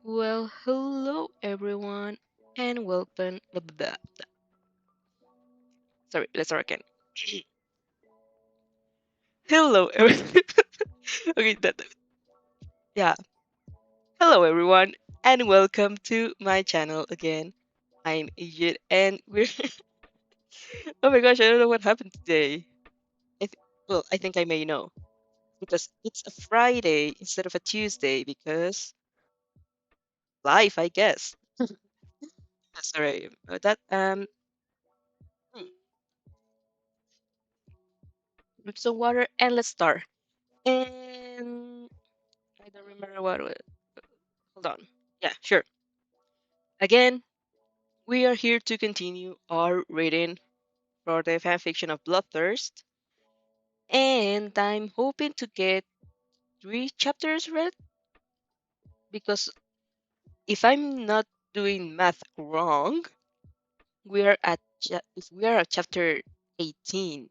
Well, hello everyone, and welcome. Sorry, let's start again. Hello, okay, yeah. Hello everyone, and welcome to my channel again. I'm Egypt, and we're. Oh my gosh, I don't know what happened today. Well, I think I may know because it's a Friday instead of a Tuesday because life, I guess. Sorry about that. Drink some water and let's start. And I don't remember what. Hold on. Yeah, sure. Again, we are here to continue our reading for the fanfiction of Bloodthirst, and I'm hoping to get 3 chapters read because if I'm not doing math wrong, if we are at chapter 18,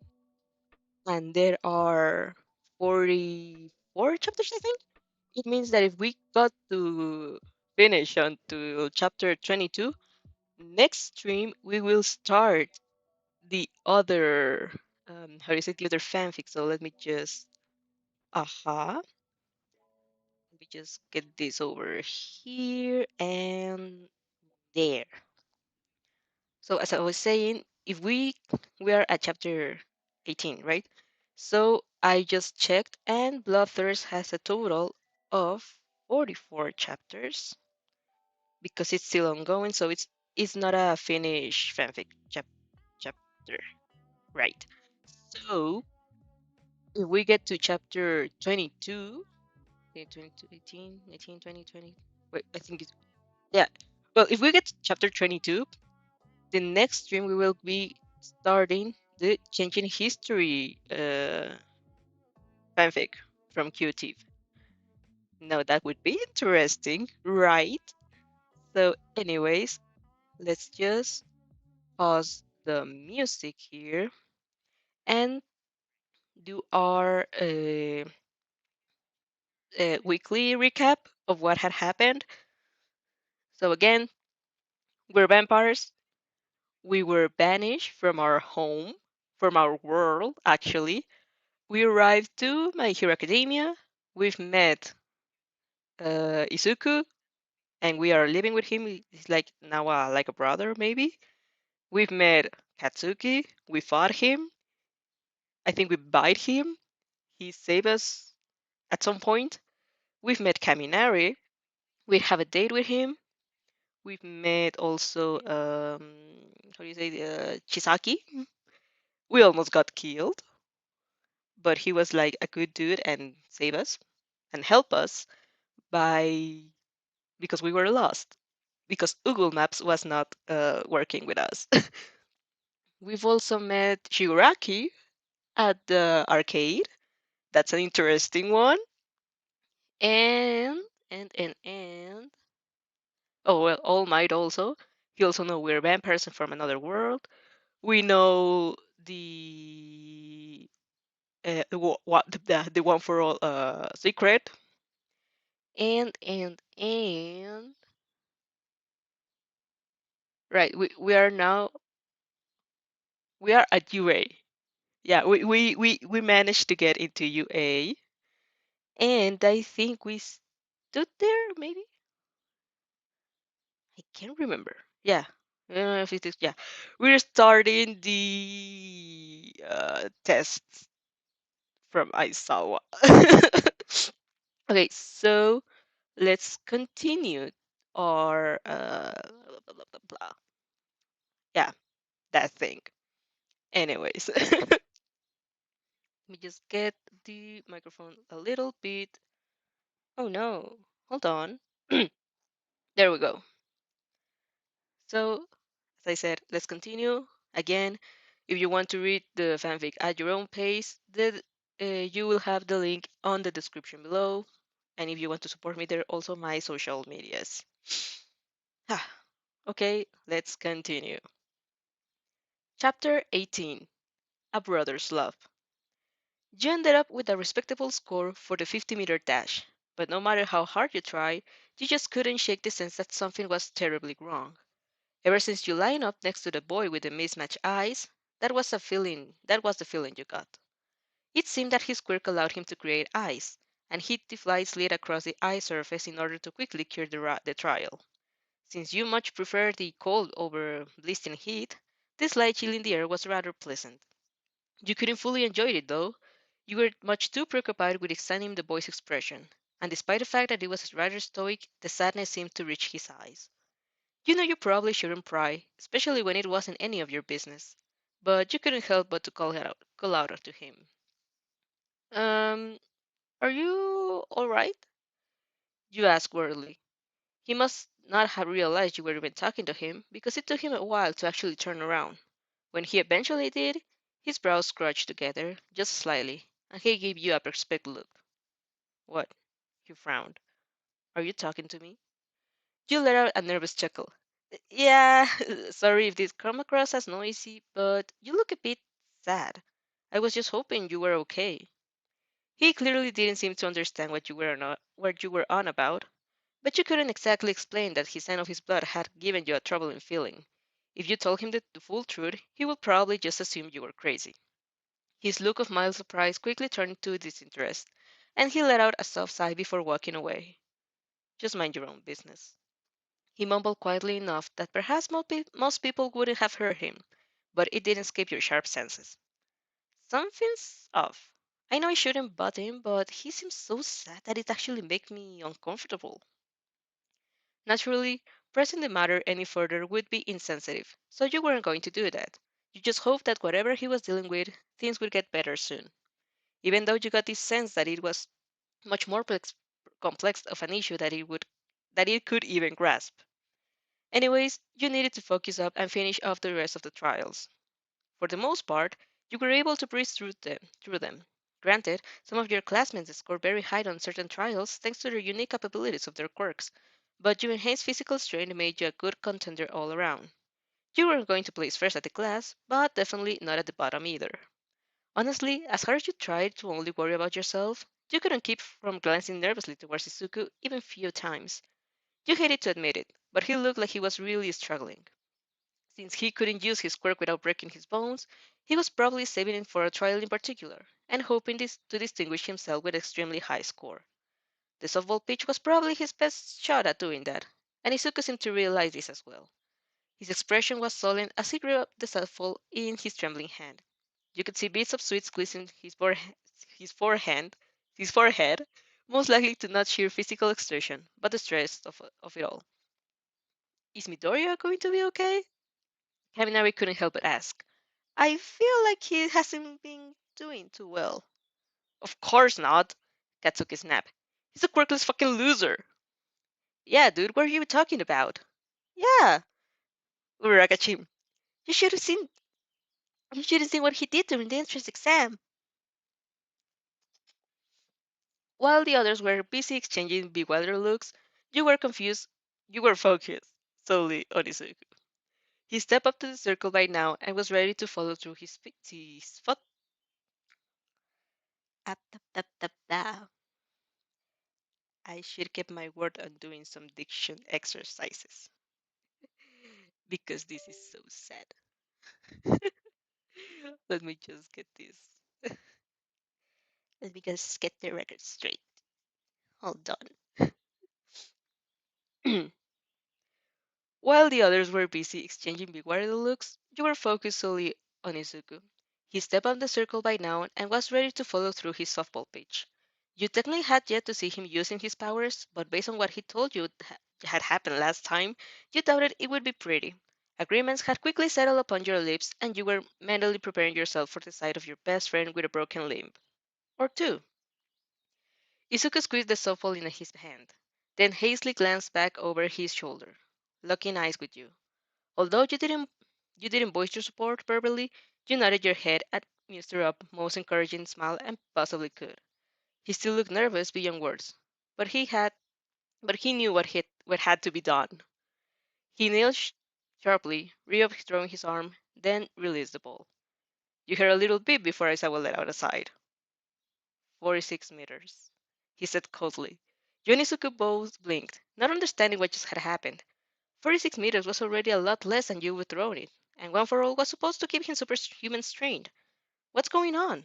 and there are 44 chapters, I think. It means that if we got to finish until chapter 22, next stream we will start the other how do you say the other fanfic. So let me just get this over here and there. So as I was saying, if we are at chapter 18, right? So I just checked, and Bloodthirst has a total of 44 chapters because it's still ongoing. So it's not a finished fanfic chapter, right? So if we get to chapter 22, okay, 22, 18, 19, 20, 20. Wait, I think it's, yeah. Well, if we get to chapter 22, the next stream we will be starting the Changing History fanfic from QT. Now that would be interesting, right? So, anyways, let's just pause the music here and do our weekly recap of what had happened. So, again, we're vampires. We were banished from our home, from our world, actually. We arrived to My Hero Academia. We've met Izuku, and we are living with him. He's like now like a brother, maybe. We've met Katsuki. We fought him. I think we bite him. He saved us at some point. We've met Kaminari. We have a date with him. We've met also, how do you say, Chisaki. We almost got killed, but he was like a good dude and save us and help us by because we were lost because Google Maps was not working with us. We've also met Shigaraki at the arcade. That's an interesting one. And and oh well, All Might also. He also know we're vampires from another world. We know the one for all secret. And right, we are at UA. Yeah, we managed to get into UA, and I think we stood there. Maybe I can't remember. Yeah, I don't know if it is. Yeah, we're starting the tests from Aizawa. Okay, so let's continue our blah, blah, blah, blah. Yeah, that thing. Anyways, let me just get the microphone a little bit. Oh no, hold on. There we go. So, as I said, let's continue. Again, if you want to read the fanfic at your own pace, you will have the link on the description below. And if you want to support me, there are also my social medias. Okay, let's continue. Chapter 18, A Brother's Love. You ended up with a respectable score for the 50-meter dash, but no matter how hard you try, You just couldn't shake the sense that something was terribly wrong. Ever since you lined up next to the boy with the mismatched eyes, that was the feeling you got. It seemed that his quirk allowed him to create ice, and heat the fly slid across the ice surface in order to quickly cure the trial. Since you much prefer the cold over blistering heat, the slight chill in the air was rather pleasant. You couldn't fully enjoy it, though. You were much too preoccupied with examining the boy's expression, and despite the fact that it was rather stoic, the sadness seemed to reach his eyes. You know you probably shouldn't pry, especially when it wasn't any of your business, but you couldn't help but to call out to him. Um, are you all right? You asked worriedly. He must not have realized you were even talking to him, because it took him a while to actually turn around. When he eventually did, his brows scrunched together, just slightly, and he gave you a perplexed look. What? He frowned. Are you talking to me? You let out a nervous chuckle. Yeah, sorry if this come across as noisy, but you look a bit sad. I was just hoping you were okay. He clearly didn't seem to understand what you were on about, but you couldn't exactly explain that his sign of his blood had given you a troubling feeling. If you told him the full truth, he would probably just assume you were crazy. His look of mild surprise quickly turned to disinterest, and he let out a soft sigh before walking away. Just mind your own business. He mumbled quietly enough that perhaps most people wouldn't have heard him, but it didn't escape your sharp senses. Something's off. I know I shouldn't butt him, but he seems so sad that it actually makes me uncomfortable. Naturally, pressing the matter any further would be insensitive, so you weren't going to do that. You just hoped that whatever he was dealing with, things would get better soon, even though you got this sense that it was much more complex of an issue that it could even grasp. Anyways, you needed to focus up and finish off the rest of the trials. For the most part, you were able to breeze through them. Granted, some of your classmates scored very high on certain trials thanks to the unique capabilities of their quirks, but your enhanced physical strength made you a good contender all around. You weren't going to place first at the class, but definitely not at the bottom either. Honestly, as hard as you tried to only worry about yourself, you couldn't keep from glancing nervously towards Izuku even few times. You hated to admit it, but he looked like he was really struggling. Since he couldn't use his quirk without breaking his bones, he was probably saving it for a trial in particular, and hoping to distinguish himself with an extremely high score. The softball pitch was probably his best shot at doing that, and Izuku seemed to realize this as well. His expression was sullen as he gripped the softball in his trembling hand. You could see bits of sweat glistening his forehead, his forehead, most likely to not sheer physical exertion, but the stress of it all. Is Midoriya going to be okay? Kaminari couldn't help but ask. I feel like he hasn't been doing too well. Of course not, Katsuki snapped. He's a quirkless fucking loser. Yeah, dude, what are you talking about? Yeah, Urakachim. You should have seen you should have seen what he did during the entrance exam. While the others were busy exchanging bewildered looks, you were confused you were focused solely on Izuku. He stepped up to the circle by now and was ready to follow through his foot. Up, up, up, up, up. I should keep my word on doing some diction exercises because this is so sad. Let me just get this. Let me just get the record straight. Hold on. While the others were busy exchanging bewildered looks, you were focused solely on Izuku. He stepped on the circle by now and was ready to follow through his softball pitch. You technically had yet to see him using his powers, but based on what he told you had happened last time, you doubted it would be pretty. Agreements had quickly settled upon your lips, and you were mentally preparing yourself for the sight of your best friend with a broken limb. Or two. Izuku squeezed the softball in his hand, then hastily glanced back over his shoulder, locking eyes with you. Although you didn't voice your support verbally, you nodded your head and mustered up most encouraging smile and possibly could. He still looked nervous beyond words, but he knew what had to be done. He nailed sharply, re-throwing his arm, then released the ball. You heard a little beep before Aizawa let out a sigh. 46 meters, he said coldly. You and Izuku both blinked, not understanding what just had happened. 46 meters was already a lot less than you would throw it, and One for All was supposed to keep him superhuman strained. What's going on?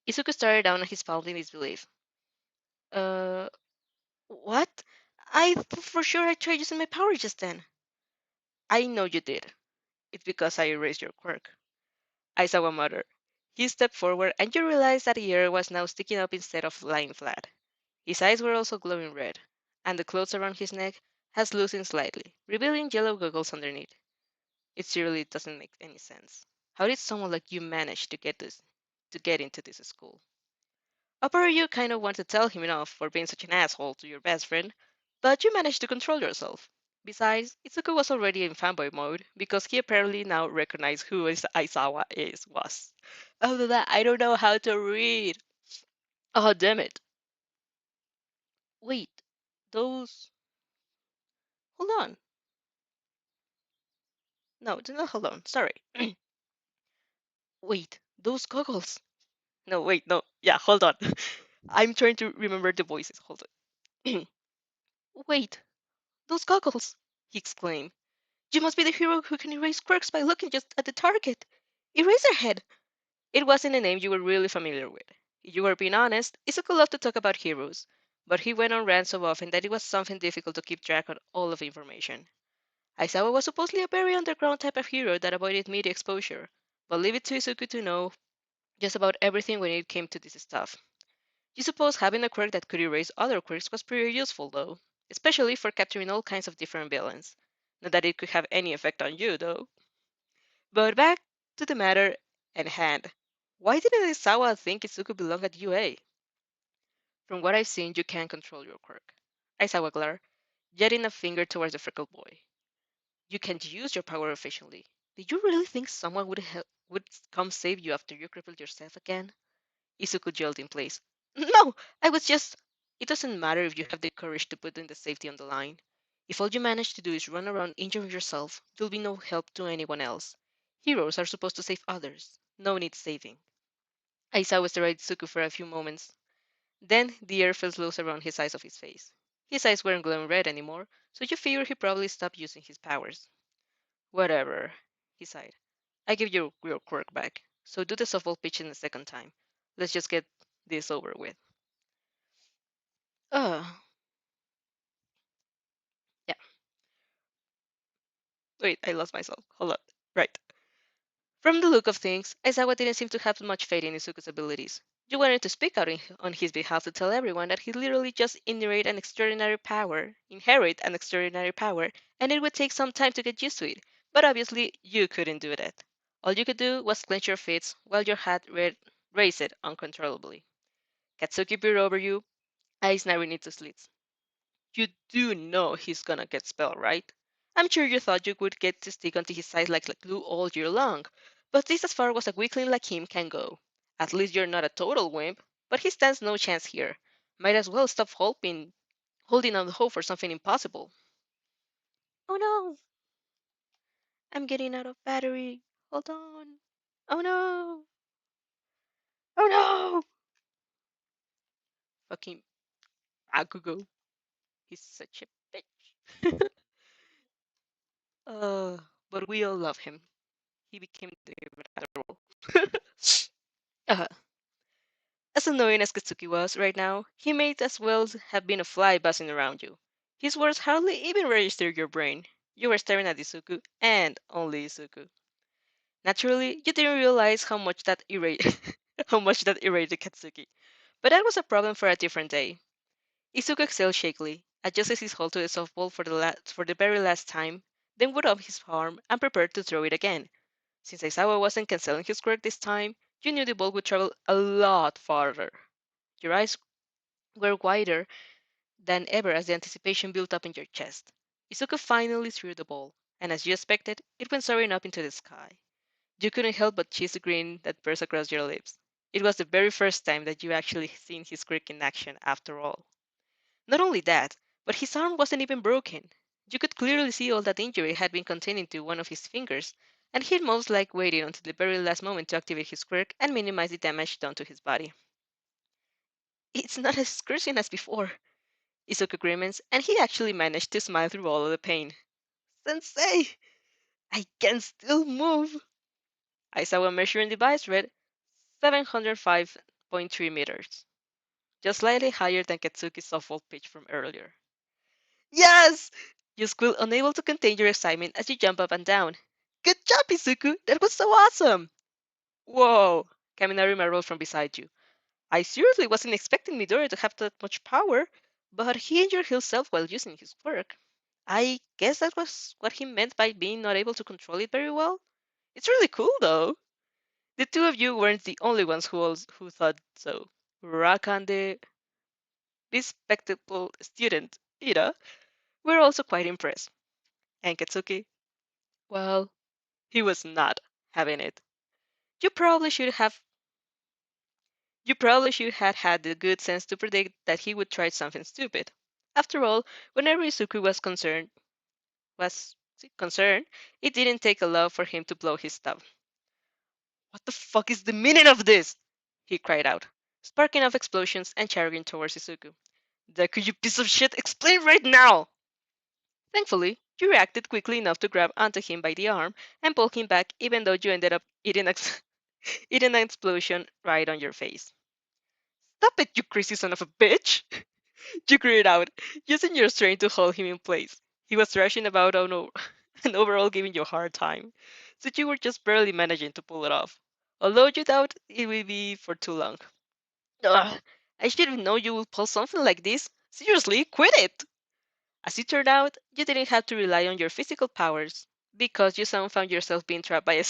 Izuku stared down at his palm in disbelief. Uh, what? I thought for sure I tried using my power just then. I know you did. It's because I erased your quirk. Aizawa muttered. He stepped forward, and you realized that the air was now sticking up instead of lying flat. His eyes were also glowing red, and the clothes around his neck had loosened slightly, revealing yellow goggles underneath. It seriously doesn't make any sense. How did someone like you manage to get into this school? Upper you kind of want to tell him enough for being such an asshole to your best friend, but you managed to control yourself. Besides, Itsuko was already in fanboy mode because he apparently now recognized who Aizawa was. Other than that, I don't know how to read. Oh, damn it. Wait, those. Hold on. No, hold on. Sorry. Wait, those goggles. No, wait, no. Yeah, hold on. I'm trying to remember the voices. Hold on. Wait, those goggles, he exclaimed. You must be the hero who can erase quirks by looking just at the target. Eraserhead! It wasn't a name you were really familiar with. If you were being honest, Izuku loved to talk about heroes, but he went on rants so often that it was something difficult to keep track of all of the information. Aizawa was supposedly a very underground type of hero that avoided media exposure, but leave it to Izuku to know just about everything when it came to this stuff. You suppose having a quirk that could erase other quirks was pretty useful, though, especially for capturing all kinds of different villains. Not that it could have any effect on you, though. But back to the matter at hand. Why didn't Isawa think Izuku belonged at UA? From what I've seen, you can't control your quirk. Aizawa glared, jetting a finger towards the freckled boy. You can't use your power efficiently. Did you really think someone would come save you after you crippled yourself again? Izuku yelled in place. No, I was just. It doesn't matter if you have the courage to put in the safety on the line. If all you manage to do is run around injuring yourself, you'll be no help to anyone else. Heroes are supposed to save others. No need saving. Aizawa stared at Izuku for a few moments. Then the air felt loose around his eyes of his face. His eyes weren't glowing red anymore, so you figured he probably stopped using his powers. Whatever, he sighed. I give you your quirk back, so do the softball pitching the second time. Let's just get this over with. Uh, yeah. Wait, I lost myself. Hold on. Right. From the look of things, Aizawa didn't seem to have much faith in Izuku's abilities. You wanted to speak out on his behalf to tell everyone that he literally just inherit an extraordinary power, and it would take some time to get used to it. But obviously, you couldn't do that. All you could do was clench your fists while your heart raced uncontrollably. Katsuki peered over you, eyes narrowing into slits. You do know he's gonna get spelled, right? I'm sure you thought you would get to stick onto his side like glue all year long, but this as far as a weakling like him can go. At least you're not a total wimp, but he stands no chance here. Might as well stop holding on the hope for something impossible. Oh no, I'm getting out of battery. Hold on. Oh no. Oh no. Fucking Akugo. He's such a bitch. uh, but we all love him. He became the favorite after all. uh, as annoying as Katsuki was right now, he might as well have been a fly buzzing around you. His words hardly even registered your brain. You were staring at Izuku, and only Izuku. Naturally, you didn't realize how much that irritated Katsuki. But that was a problem for a different day. Izuku exhaled shakily, adjusted his hold to the softball for the very last time, then put up his arm and prepared to throw it again. Since Aizawa wasn't canceling his quirk this time, you knew the ball would travel a lot farther. Your eyes were wider than ever as the anticipation built up in your chest. Izuku finally threw the ball, and as you expected, it went soaring up into the sky. You couldn't help but cheese the grin that burst across your lips. It was the very first time that you actually seen his quirk in action after all. Not only that, but his arm wasn't even broken. You could clearly see all that injury had been contained to one of his fingers, and he'd most like waited until the very last moment to activate his quirk and minimize the damage done to his body. It's not as excruciating as before. Izuku agreements, and he actually managed to smile through all of the pain. Sensei, I can still move. Aizawa measuring device read 705.3 meters, just slightly higher than Katsuki's softball pitch from earlier. Yes! You squeal, unable to contain your excitement as you jump up and down. Good job, Izuku! That was so awesome! Whoa! Kaminari marveled from beside you. I seriously wasn't expecting Midori to have that much power, but he injured himself while using his quirk. I guess that was what he meant by being not able to control it very well. It's really cool, though. The two of you weren't the only ones who thought so. Raka and the bespectacled student, Ida, were also quite impressed. And Katsuki, well, he was not having it. You probably should have you probably should have had the good sense to predict that he would try something stupid. After all, whenever Izuku was concerned, it didn't take a lot for him to blow his stuff. What the fuck is the meaning of this? He cried out, sparking off explosions and charging towards Izuku. Deku, you piece of shit, explain right now! Thankfully, you reacted quickly enough to grab onto him by the arm and pull him back, even though you ended up eating an explosion right on your face. Stop it, you crazy son of a bitch! You grew out, using your strength to hold him in place. He was thrashing about and overall giving you a hard time, so you were just barely managing to pull it off. Although you doubt it will be for too long. Ugh, I should have known you would pull something like this. Seriously, quit it! As it turned out, you didn't have to rely on your physical powers, because you soon found yourself being trapped by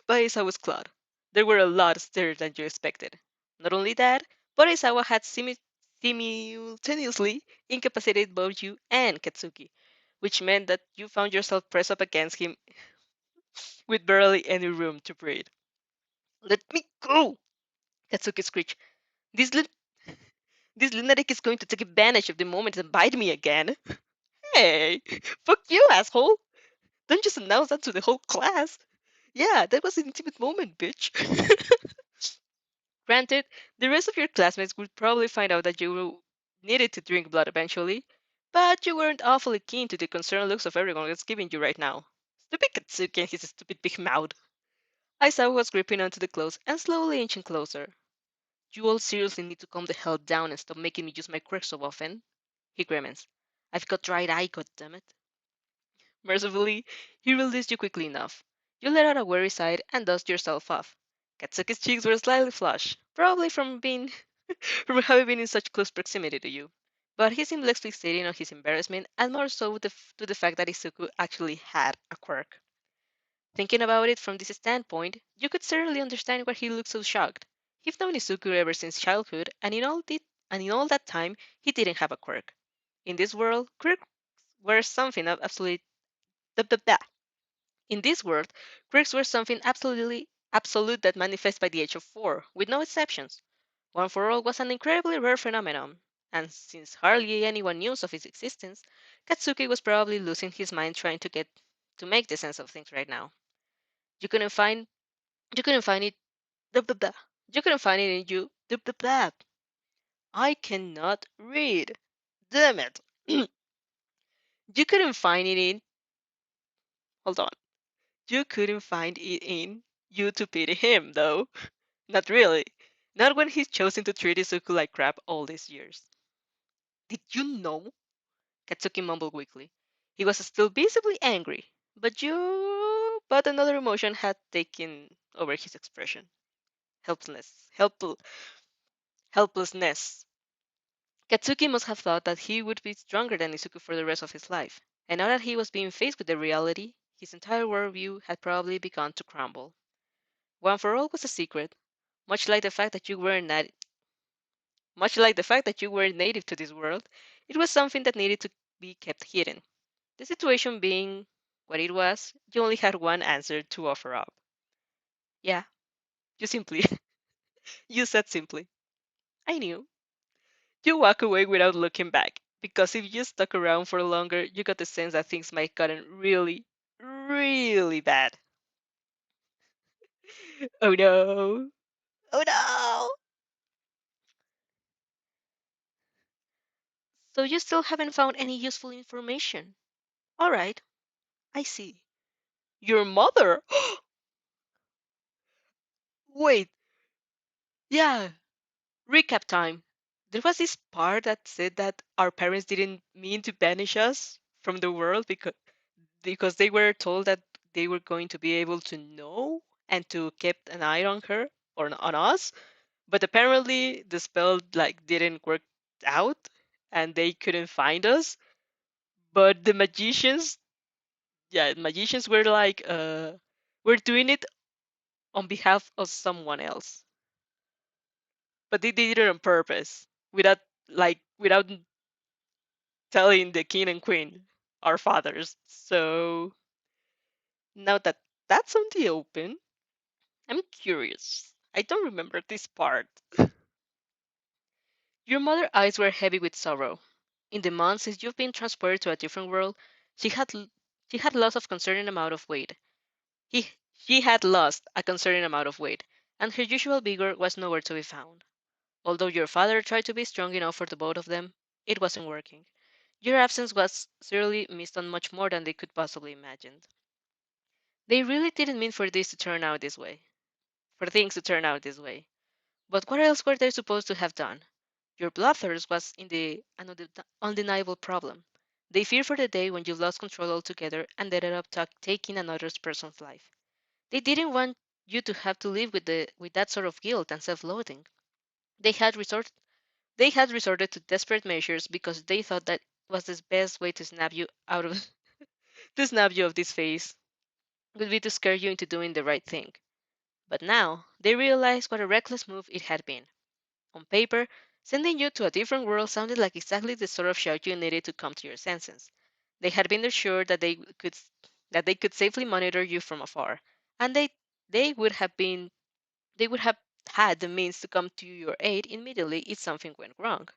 by Isawa's cloud. There were a lot stirrer than you expected. Not only that, but Isawa had simultaneously incapacitated both you and Katsuki, which meant that you found yourself pressed up against him with barely any room to breathe. Let me go! Katsuki screeched. This, lun- this lunatic is going to take advantage of the moment and bite me again. Hey, fuck you, asshole! Don't just announce that to the whole class. Yeah, that was an intimate moment, bitch. Granted, the rest of your classmates would probably find out that you needed to drink blood eventually, but you weren't awfully keen to the concerned looks of everyone that's giving you right now. Stupid Katsuki and his stupid big mouth. Aizawa was gripping onto the clothes and slowly inching closer. You all seriously need to calm the hell down and stop making me use my quirk so often. He grimaced. I've got dried eye, goddammit. Mercifully, he released you quickly enough. You let out a weary sigh and dusted yourself off. Katsuki's cheeks were slightly flushed, probably from having been in such close proximity to you. But he seemed less fixated on his embarrassment and more so to the fact that Izuku actually had a quirk. Thinking about it from this standpoint, you could certainly understand why he looked so shocked. He's known Izuku ever since childhood, and in all that time, he didn't have a quirk. In this world, quirks were something of absolute blah, blah, blah. In this world, quirks were something absolutely absolute that manifests by the age of 4, with no exceptions. One for All was an incredibly rare phenomenon, and since hardly anyone knew of its existence, Katsuki was probably losing his mind trying to make the sense of things right now. You couldn't find you couldn't find it blah, blah, blah. You couldn't find it in you blah, blah, blah. I cannot read. Damn it. You couldn't find it in hold on. You couldn't find it in you to pity him, though. Not really. Not when he's chosen to treat Izuku like crap all these years. Did you know? Katsuki mumbled weakly. He was still visibly angry, but another emotion had taken over his expression. Helplessness. Helplessness. Katsuki must have thought that he would be stronger than Izuku for the rest of his life, and now that he was being faced with the reality, his entire worldview had probably begun to crumble. One for All was a secret, much like the fact that you were not much like the fact that you were native to this world. It was something that needed to be kept hidden. The situation being what it was, you only had one answer to offer up. Yeah, you simply you said simply. I knew. You walk away without looking back, because if you stuck around for longer, you got the sense that things might gotten really, really bad. Oh no. Oh no. So you still haven't found any useful information. All right, I see. Your mother? Wait, yeah. Recap time. There was this part that said that our parents didn't mean to banish us from the world because they were told that they were going to be able to know and to keep an eye on her or on us. But apparently the spell like didn't work out and they couldn't find us. But the magicians, yeah, magicians were like, we're doing it on behalf of someone else, but they did it on purpose without telling the king and queen, our fathers. So now that that's on the open, I'm curious. I don't remember this part. Your mother's eyes were heavy with sorrow. In the months since you've been transported to a different world, she had she had lost a concerning amount of weight. He, she had lost a concerning amount of weight, and her usual vigor was nowhere to be found. Although your father tried to be strong enough for the both of them, it wasn't working. Your absence was surely missed on much more than they could possibly imagine. They really didn't mean for this to turn out this way. For things to turn out this way. But what else were they supposed to have done? Your bloodthirst was in the an undeniable problem. They feared for the day when you lost control altogether and ended up taking another person's life. They didn't want you to have to live with that sort of guilt and self-loathing. They had resort they had resorted to desperate measures because they thought that was the best way to snap you out of to snap you of this phase would be to scare you into doing the right thing. But now they realized what a reckless move it had been. On paper, sending you to a different world sounded like exactly the sort of shout you needed to come to your senses. They had been assured that they could safely monitor you from afar, and they would have been they would have had the means to come to your aid immediately if something went wrong.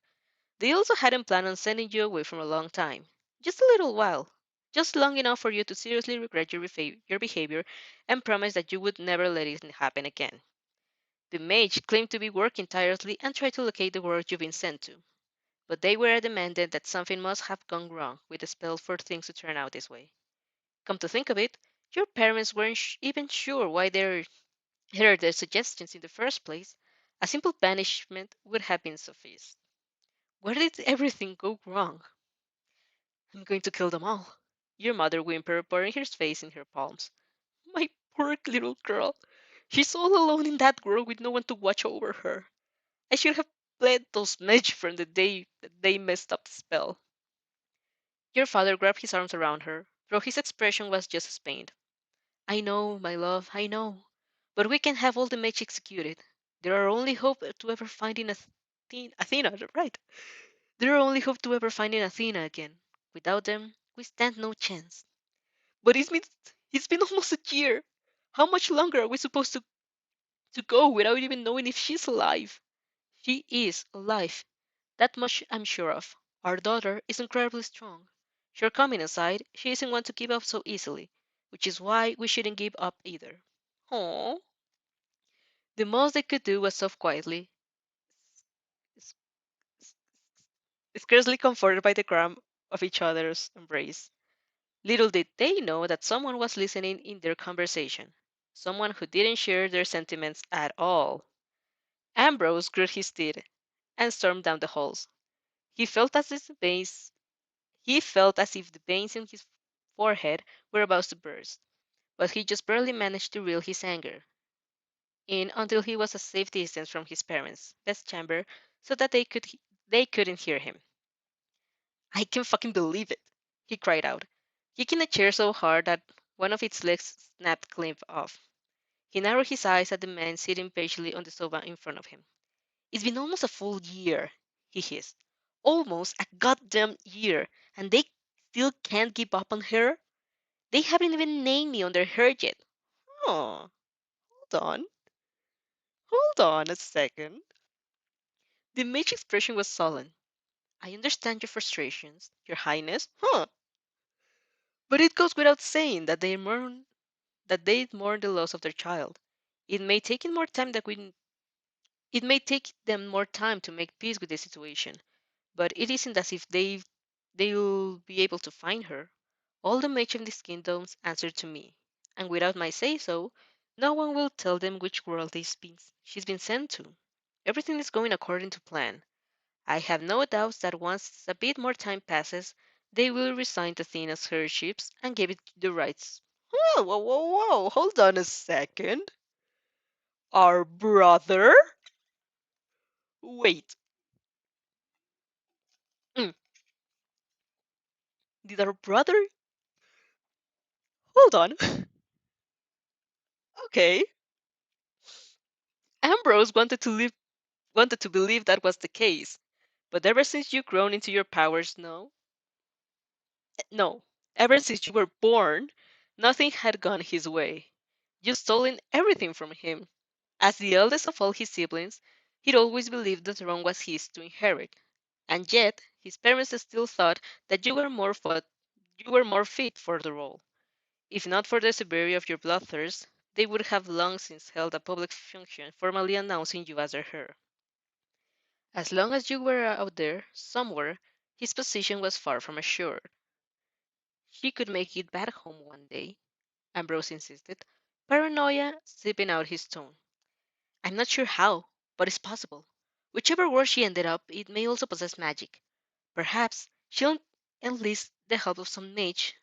They also hadn't planned on sending you away for a long time, just a little while, just long enough for you to seriously regret your behavior and promise that you would never let it happen again. The mage claimed to be working tirelessly and tried to locate the world you've been sent to, but they were demanded that something must have gone wrong with the spell for things to turn out this way. Come to think of it, your parents weren't even sure why they heard their suggestions in the first place. A simple banishment would have been sufficient. Where did everything go wrong? I'm going to kill them all. Your mother whimpered, burying her face in her palms. My poor little girl. She's all alone in that world with no one to watch over her. I should have bled those mage from the day that they messed up the spell. Your father grabbed his arms around her, though his expression was just as pained. I know, my love, I know. But we can have all the mage executed. There are only hope to ever finding Athena, right? There are only hope to ever finding Athena again. Without them, we stand no chance. But it's been almost a year. How much longer are we supposed to go without even knowing if she's alive? She is alive. That much I'm sure of. Our daughter is incredibly strong. Shortcoming aside, she isn't one to give up so easily, which is why we shouldn't give up either. Oh, the most they could do was sob quietly, s- s- scarcely comforted by the cramp of each other's embrace. Little did they know that someone was listening in their conversation, someone who didn't share their sentiments at all. Ambrose grit his teeth and stormed down the halls. He felt as if the veins he felt as if the veins in his forehead were about to burst, but he just barely managed to reel his anger in until he was a safe distance from his parents' best chamber so that they couldn't hear him. I can't fucking believe it, he cried out, kicking a chair so hard that one of its legs snapped clean off. He narrowed his eyes at the man sitting patiently on the sofa in front of him. It's been almost a full year, he hissed. Almost a goddamn year, and they still can't give up on her? They haven't even named me on their herd yet. Oh, hold on. Hold on a second. The mage's expression was sullen. I understand your frustrations, your highness. Huh. But it goes without saying that they mourn the loss of their child. It may take it more time that we it may take them more time to make peace with the situation. but it isn't as if they'll be able to find her. All the mages in these kingdoms answer to me, and without my say so, no one will tell them which world she's been sent to. Everything is going according to plan. I have no doubts that once a bit more time passes, they will resign Athena's herships and give it the rights. Whoa, whoa, whoa, whoa! Hold on a second. Our brother? Wait. Mm, did our brother? Hold on. Okay. Ambrose wanted to believe that was the case, but ever since you've grown into your powers, no, ever since you were born, nothing had gone his way. You've stolen everything from him. As the eldest of all his siblings, he'd always believed the throne was his to inherit, and yet his parents still thought that you were more fit for the role. If not for the severity of your bloodthirst, they would have long since held a public function formally announcing you as their heir. As long as you were out there, somewhere, his position was far from assured. He could make it back home one day, Ambrose insisted, paranoia seeping out his tone. I'm not sure how, but it's possible. Whichever world she ended up, it may also possess magic. Perhaps she'll enlist the help of some mage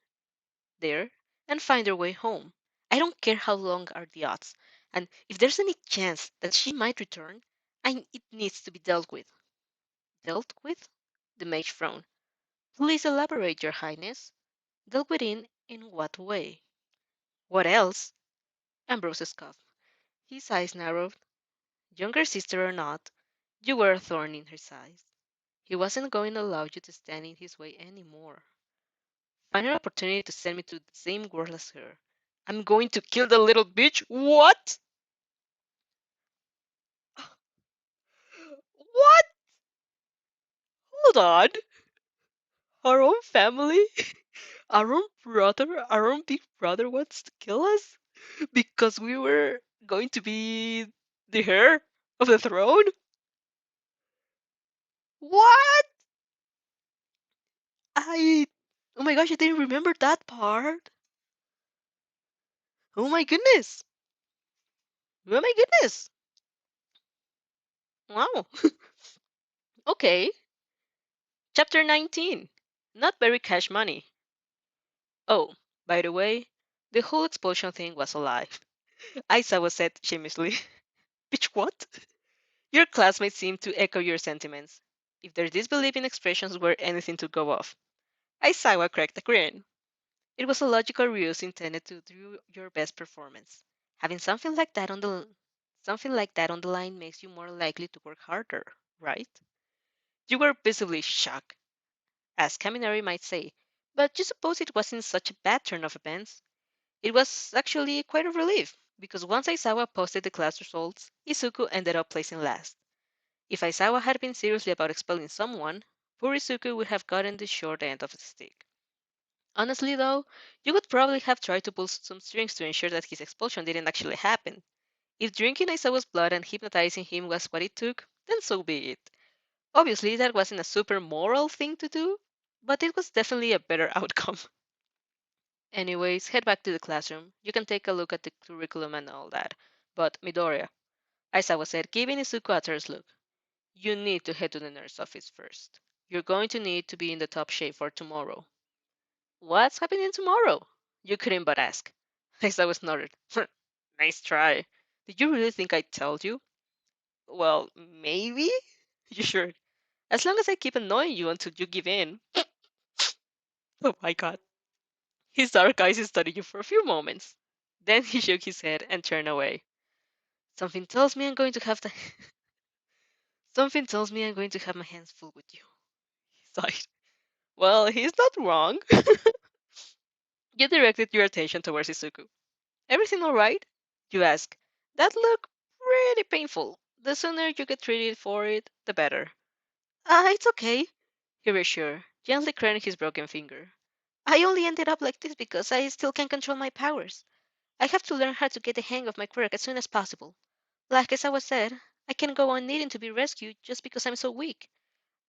there and find her way home. I don't care how long are the odds, and if there's any chance that she might return, it needs to be dealt with. Dealt with? The mage frowned. Please elaborate, Your Highness. Dealt with in what way? What else? Ambrose scoffed. His eyes narrowed. Younger sister or not, you were a thorn in her side. He wasn't going to allow you to stand in his way anymore. Find an opportunity to send me to the same world as her. I'm going to kill the little bitch. What? What? Hold on. Our own family? Our own brother? Our own big brother wants to kill us? Because we were going to be the heir of the throne? What? I. Oh my gosh, I didn't remember that part. Oh my goodness. Oh my goodness. Wow. Okay. Chapter 19. Not very cash money. Oh, by the way, the whole explosion thing was a lie. Isa said shamelessly. Bitch, what? Your classmates seem to echo your sentiments. If their disbelief in expressions were anything to go off. Aisawa cracked a grin. It was a logical ruse intended to do your best performance. Having something like that on the line makes you more likely to work harder, right? You were visibly shocked, as Kaminari might say, but you suppose it wasn't such a bad turn of events. It was actually quite a relief, because once Aisawa posted the class results, Izuku ended up placing last. If Aisawa had been seriously about expelling someone, poor Izuku would have gotten the short end of the stick. Honestly, though, you would probably have tried to pull some strings to ensure that his expulsion didn't actually happen. If drinking Aisawa's blood and hypnotizing him was what it took, then so be it. Obviously, that wasn't a super moral thing to do, but it was definitely a better outcome. Anyways, head back to the classroom. You can take a look at the curriculum and all that. But, Midoriya, Aisawa said, giving Izuku a terse look, you need to head to the nurse office first. You're going to need to be in the top shape for tomorrow. What's happening tomorrow? You couldn't but ask. Aisawa snorted. Nice try. Did you really think I told you? Well, maybe? You sure? As long as I keep annoying you until you give in. Oh my god. His dark eyes studied you for a few moments. Then he shook his head and turned away. Something tells me I'm going to have the Something tells me I'm going to have my hands full with you. He sighed. Well, he's not wrong. You directed your attention towards Izuku. Everything all right? You ask. That looked pretty painful. The sooner you get treated for it, the better. It's okay, he reassured, gently craning his broken finger. I only ended up like this because I still can't control my powers. I have to learn how to get the hang of my quirk as soon as possible. Like as I was said, I can't go on needing to be rescued just because I'm so weak.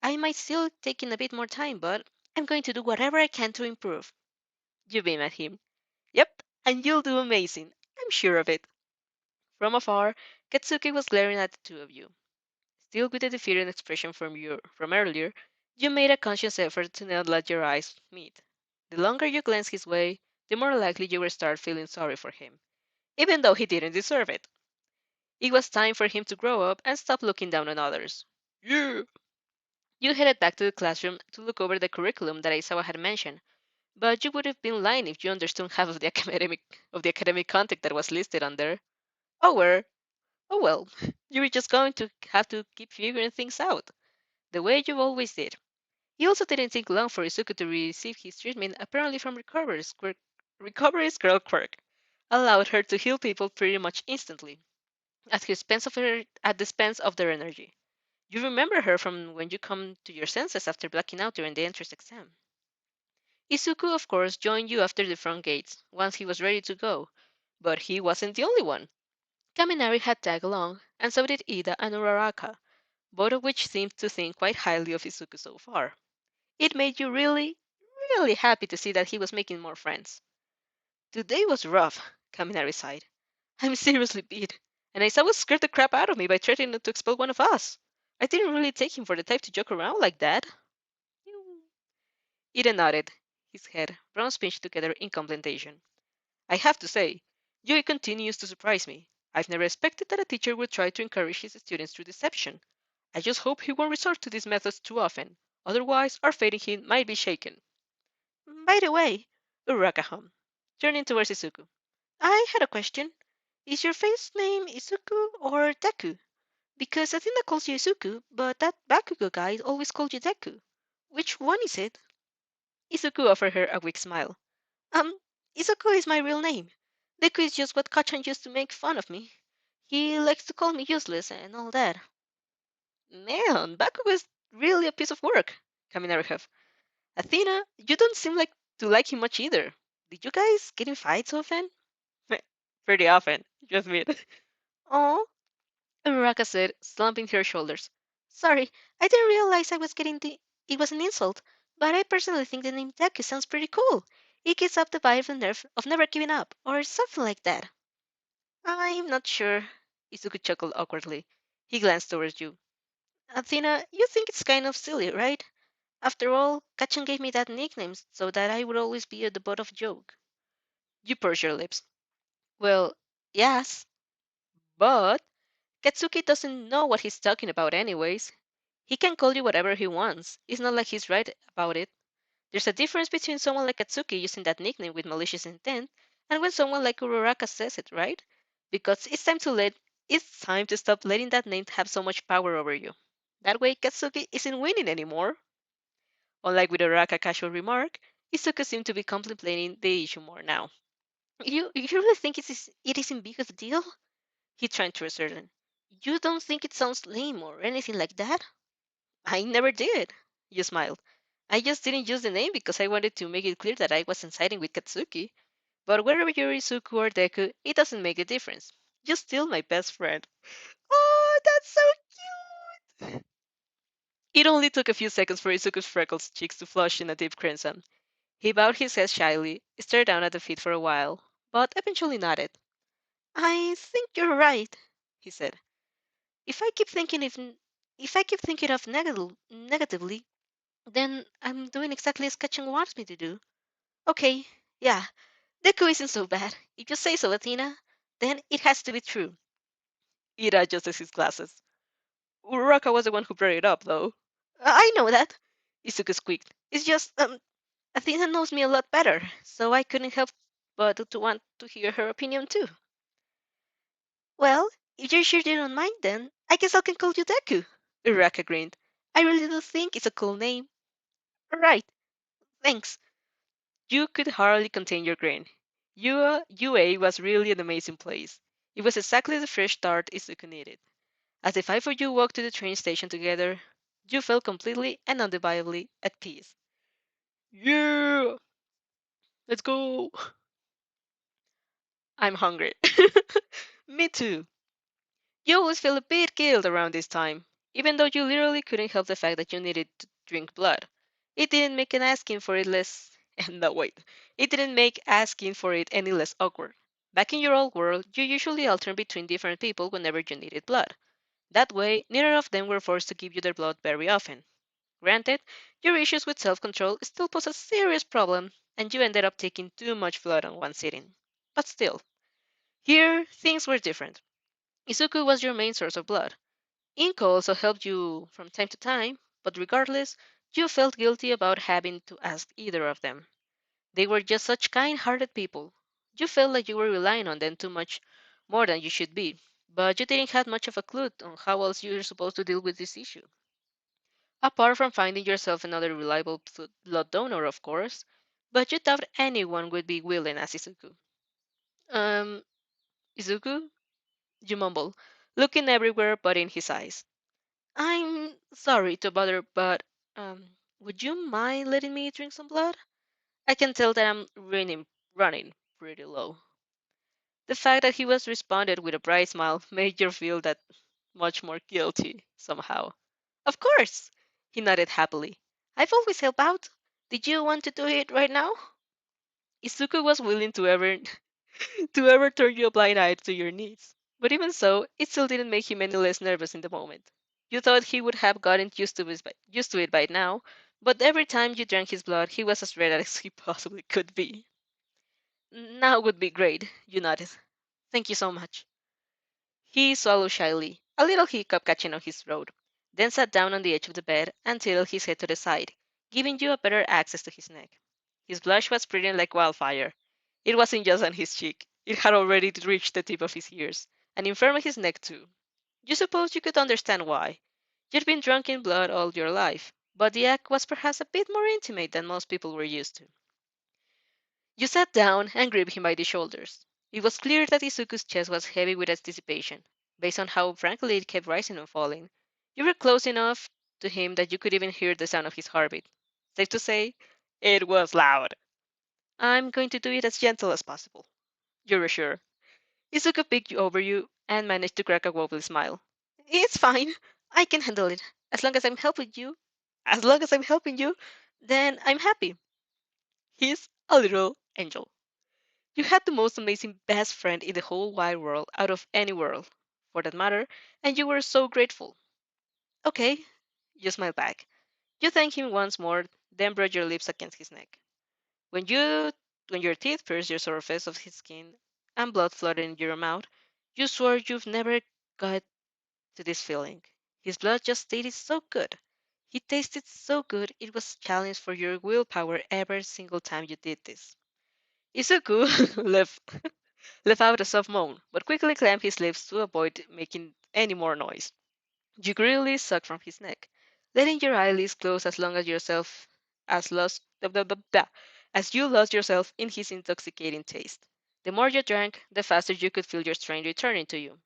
I might still take in a bit more time, but I'm going to do whatever I can to improve. You beam at him. Yep, and you'll do amazing. I'm sure of it. From afar, Katsuki was glaring at the two of you. Still with the defeated expression from earlier, you made a conscious effort to not let your eyes meet. The longer you glanced his way, the more likely you would start feeling sorry for him, even though he didn't deserve it. It was time for him to grow up and stop looking down on others. Yeah. You headed back to the classroom to look over the curriculum that Aizawa had mentioned, but you would have been lying if you understood half of the academic content that was listed on there. Oh, well, oh well, you were just going to have to keep figuring things out, the way you always did. He also didn't take long for Izuku to receive his treatment, apparently from Recovery's Girl Quirk, allowed her to heal people pretty much instantly, at the expense of their energy. You remember her from when you come to your senses after blacking out during the entrance exam. Izuku, of course, joined you after the front gates, once he was ready to go, but he wasn't the only one. Kaminari had tagged along, and so did Ida and Uraraka, both of which seemed to think quite highly of Izuku so far. It made you really, really happy to see that he was making more friends. Today was rough, Kaminari sighed. I'm seriously beat, and Aizawa scared the crap out of me by threatening to expel one of us. I didn't really take him for the type to joke around like that. Ida nodded, his head, brows pinched together in contemplation. I have to say, Yui continues to surprise me. I've never expected that a teacher would try to encourage his students through deception. I just hope he won't resort to these methods too often. Otherwise, our faith in him might be shaken. By the way, Uraka hummed, turning towards Izuku. I had a question. Is your first name Izuku or Deku? Because Athena calls you Izuku, but that Bakugo guy always called you Deku. Which one is it? Izuku offered her a weak smile. Um, Izuku is my real name. Deku is just what Kachan used to make fun of me. He likes to call me useless and all that. Man, Bakugo is really a piece of work, Kaminari huffed. Athena, you don't seem like him much either. Did you guys get in fights often? Pretty often, just admit. Oh, Uraraka said, slumping her shoulders. Sorry, I didn't realize I was getting the. It was an insult, but I personally think the name Deku sounds pretty cool. It gives up the vibe of never giving up, or something like that. I'm not sure. Izuku chuckled awkwardly. He glanced towards you. Athena, you think it's kind of silly, right? After all, Kachan gave me that nickname so that I would always be at the butt of a joke. You purse your lips. Well, yes, but Katsuki doesn't know what he's talking about anyways. He can call you whatever he wants. It's not like he's right about it. There's a difference between someone like Katsuki using that nickname with malicious intent and when someone like Uraraka says it, right? Because it's time to stop letting that name have so much power over you. That way Katsuki isn't winning anymore. Unlike with Uraraka's casual remark, Izuku seemed to be contemplating the issue more now. You really think it isn't big of a deal? He tried to assert it. You don't think it sounds lame or anything like that? I never did. You smiled. I just didn't use the name because I wanted to make it clear that I wasn't siding with Katsuki. But whether you're Izuku or Deku, it doesn't make a difference. You're still my best friend. Oh, that's so cute! It only took a few seconds for Izuku's freckled cheeks to flush in a deep crimson. He bowed his head shyly, stared down at the feet for a while, but eventually nodded. I think you're right, he said. If I keep thinking if I keep thinking of negatively, then I'm doing exactly as Kachan wants me to do. Okay, yeah, Deku isn't so bad. If you say so, Athena, then it has to be true. Ira adjusted his glasses. Uraka was the one who brought it up, though. I know that, Izuku squeaked. It's just, Athena knows me a lot better, so I couldn't help but to want to hear her opinion too. Well, if you're sure you don't mind, then I guess I can call you Deku. Uraka grinned. I really do think it's a cool name. Right, thanks. You could hardly contain your grin. UA was really an amazing place. It was exactly the fresh start Izuku needed. As the five of you walked to the train station together, you felt completely and undeniably at peace. Yeah, let's go. I'm hungry. Me too. You always feel a bit guilt around this time. even though you literally couldn't help the fact that you needed to drink blood. It didn't make an asking for it less. No, wait. It didn't make asking for it any less awkward. Back in your old world, you usually alternate between different people whenever you needed blood. That way, neither of them were forced to give you their blood very often. Granted, your issues with self control still pose a serious problem, and you ended up taking too much blood on one sitting. But still, here things were different. Izuku was your main source of blood. Inko also helped you from time to time, but regardless, you felt guilty about having to ask either of them. They were just such kind hearted people. You felt like you were relying on them too much more than you should be, but you didn't have much of a clue on how else you're supposed to deal with this issue. Apart from finding yourself another reliable blood donor, of course, but you doubt anyone would be willing as Izuku. Um, Izuku? You mumble, looking everywhere but in his eyes. I'm sorry to bother, but would you mind letting me drink some blood? I can tell that I'm running pretty low. The fact that he was responded with a bright smile made you feel that much more guilty somehow. Of course, he nodded happily. I've always helped out. Did you want to do it right now? Izuku was willing to ever turn you a blind eye to your needs. But even so, it still didn't make him any less nervous in the moment. You thought he would have gotten used to it by now, but every time you drank his blood, he was as red as he possibly could be. Now would be great, you nodded. Thank you so much. He swallowed shyly, a little hiccup catching on his throat, then sat down on the edge of the bed and tilted his head to the side, giving you a better access to his neck. His blush was spreading like wildfire. It wasn't just on his cheek, it had already reached the tip of his ears, and in front of his neck too. You suppose you could understand why. You'd been drunk in blood all your life, but the act was perhaps a bit more intimate than most people were used to. You sat down and gripped him by the shoulders. It was clear that Izuku's chest was heavy with anticipation, based on how frankly it kept rising and falling. You were close enough to him that you could even hear the sound of his heartbeat. Safe to say, it was loud. I'm going to do it as gentle as possible. You're sure. Izuku peeked over you and managed to crack a wobbly smile. It's fine. I can handle it. As long as I'm helping you. As long as I'm helping you, then I'm happy. He's a little angel. You had the most amazing best friend in the whole wide world out of any world, for that matter, and you were so grateful. Okay, you smiled back. You thanked him once more, then brought your lips against his neck. When you when your teeth pierced the surface of his skin and blood flooded into your mouth, you swore you've never got to this feeling. His blood just tasted so good. He tasted so good it was a challenge for your willpower every single time you did this. Izuku let out a soft moan, but quickly clamped his lips to avoid making any more noise. You greedily sucked from his neck, letting your eyelids close as long as yourself as lost blah, blah, blah, blah, as you lost yourself in his intoxicating taste. The more you drank, the faster you could feel your strength returning to you.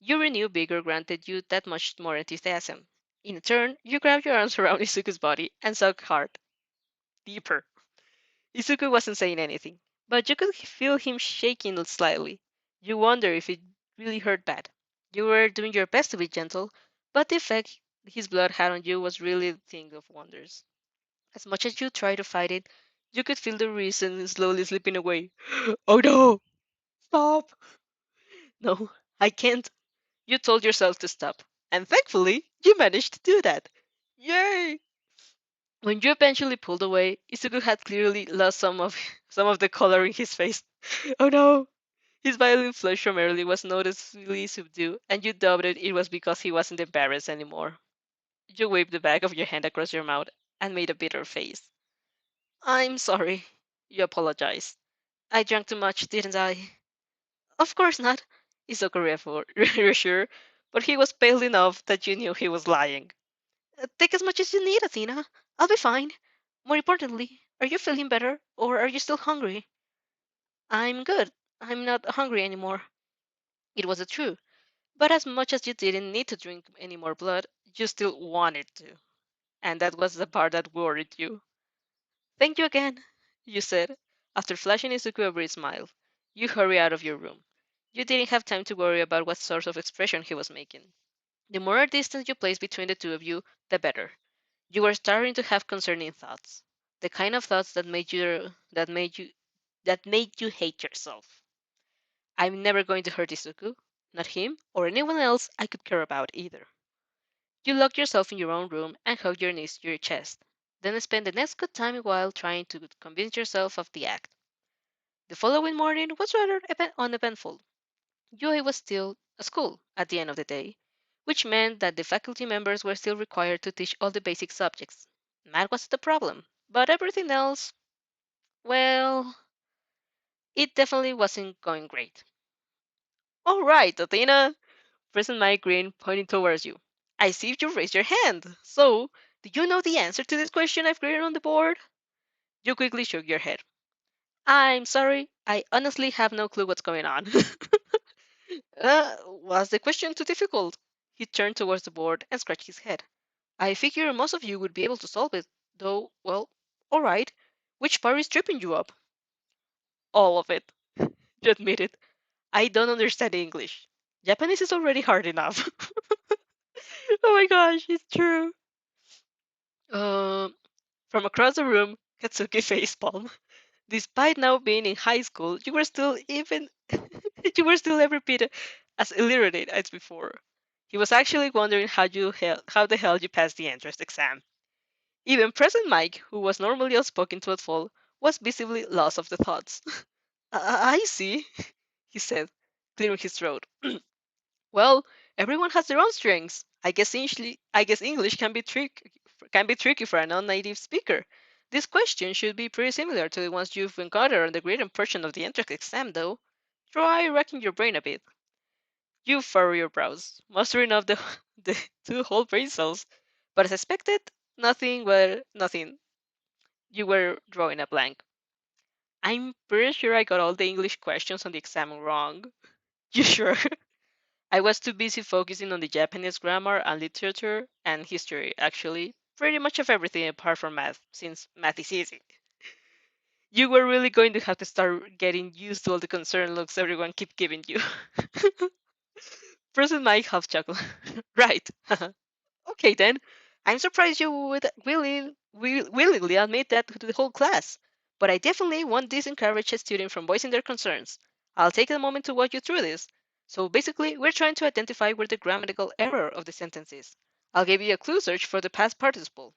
Your renewed vigor granted you that much more enthusiasm. In turn, you grabbed your arms around Izuku's body and sucked hard, deeper. Izuku wasn't saying anything, but you could feel him shaking slightly. You wonder if it really hurt bad. You were doing your best to be gentle, but the effect his blood had on you was really a thing of wonders. As much as you tried to fight it, you could feel the reason slowly slipping away. Oh no! Stop! No, I can't. You told yourself to stop, and thankfully, you managed to do that. Yay! When you eventually pulled away, Izuku had clearly lost some of the color in his face. Oh no! His violent flush from earlier was noticeably subdued, and you doubted it was because he wasn't embarrassed anymore. You waved the back of your hand across your mouth and made a bitter face. I'm sorry. You apologized. I drank too much, didn't I? Of course not, Izuku reassured, but he was pale enough that you knew he was lying. Take as much as you need, Athena. I'll be fine. More importantly, are you feeling better, or are you still hungry? I'm good. I'm not hungry anymore. It was the truth. But as much as you didn't need to drink any more blood, you still wanted to. And that was the part that worried you. Thank you again, you said. After flashing Izuku a brief smile, you hurried out of your room. You didn't have time to worry about what sort of expression he was making. The more distance you place between the two of you, the better. You were starting to have concerning thoughts, the kind of thoughts that made you hate yourself. I'm never going to hurt Isuku, not him or anyone else I could care about either. You locked yourself in your own room and hugged your knees to your chest, then spent the next good time while trying to convince yourself of the act. The following morning was rather uneventful. UA was still a school at the end of the day, which meant that the faculty members were still required to teach all the basic subjects. Math was the problem, but everything else, well, it definitely wasn't going great. All right, Athena, President Mike Green pointing towards you. I see you raised your hand. So, do you know the answer to this question I've written on the board? You quickly shook your head. I'm sorry, I honestly have no clue what's going on. Was the question too difficult? He turned towards the board and scratched his head. I figure most of you would be able to solve it, though, well, alright. Which part is tripping you up? All of it, you admitted. I don't understand English. Japanese is already hard enough. Oh my gosh, it's true. Um, from across the room, Katsuki facepalm. Despite now being in high school, you were still even you were still every bit as illiterate as before. He was actually wondering how the hell you passed the entrance exam. Even President Mike, who was normally outspoken to a fault, was visibly lost of the thoughts. I see, he said, clearing his throat. Well, everyone has their own strengths. I guess English can be tricky for a non-native speaker. This question should be pretty similar to the ones you've encountered on the greater portion of the entrance exam, though. Try racking your brain a bit. You furrow your brows, mustering up the, the two whole brain cells. But as expected, nothing. You were drawing a blank. I'm pretty sure I got all the English questions on the exam wrong. You sure? I was too busy focusing on the Japanese grammar and literature and history, actually. Pretty much of everything apart from math, since math is easy. You were really going to have to start getting used to all the concerned looks everyone keep giving you. President Mike half chuckled. Right. Okay then. I'm surprised you would willingly admit that to the whole class. But I definitely won't discourage a student from voicing their concerns. I'll take a moment to walk you through this. So basically, we're trying to identify where the grammatical error of the sentence is. I'll give you a clue search for the past participle.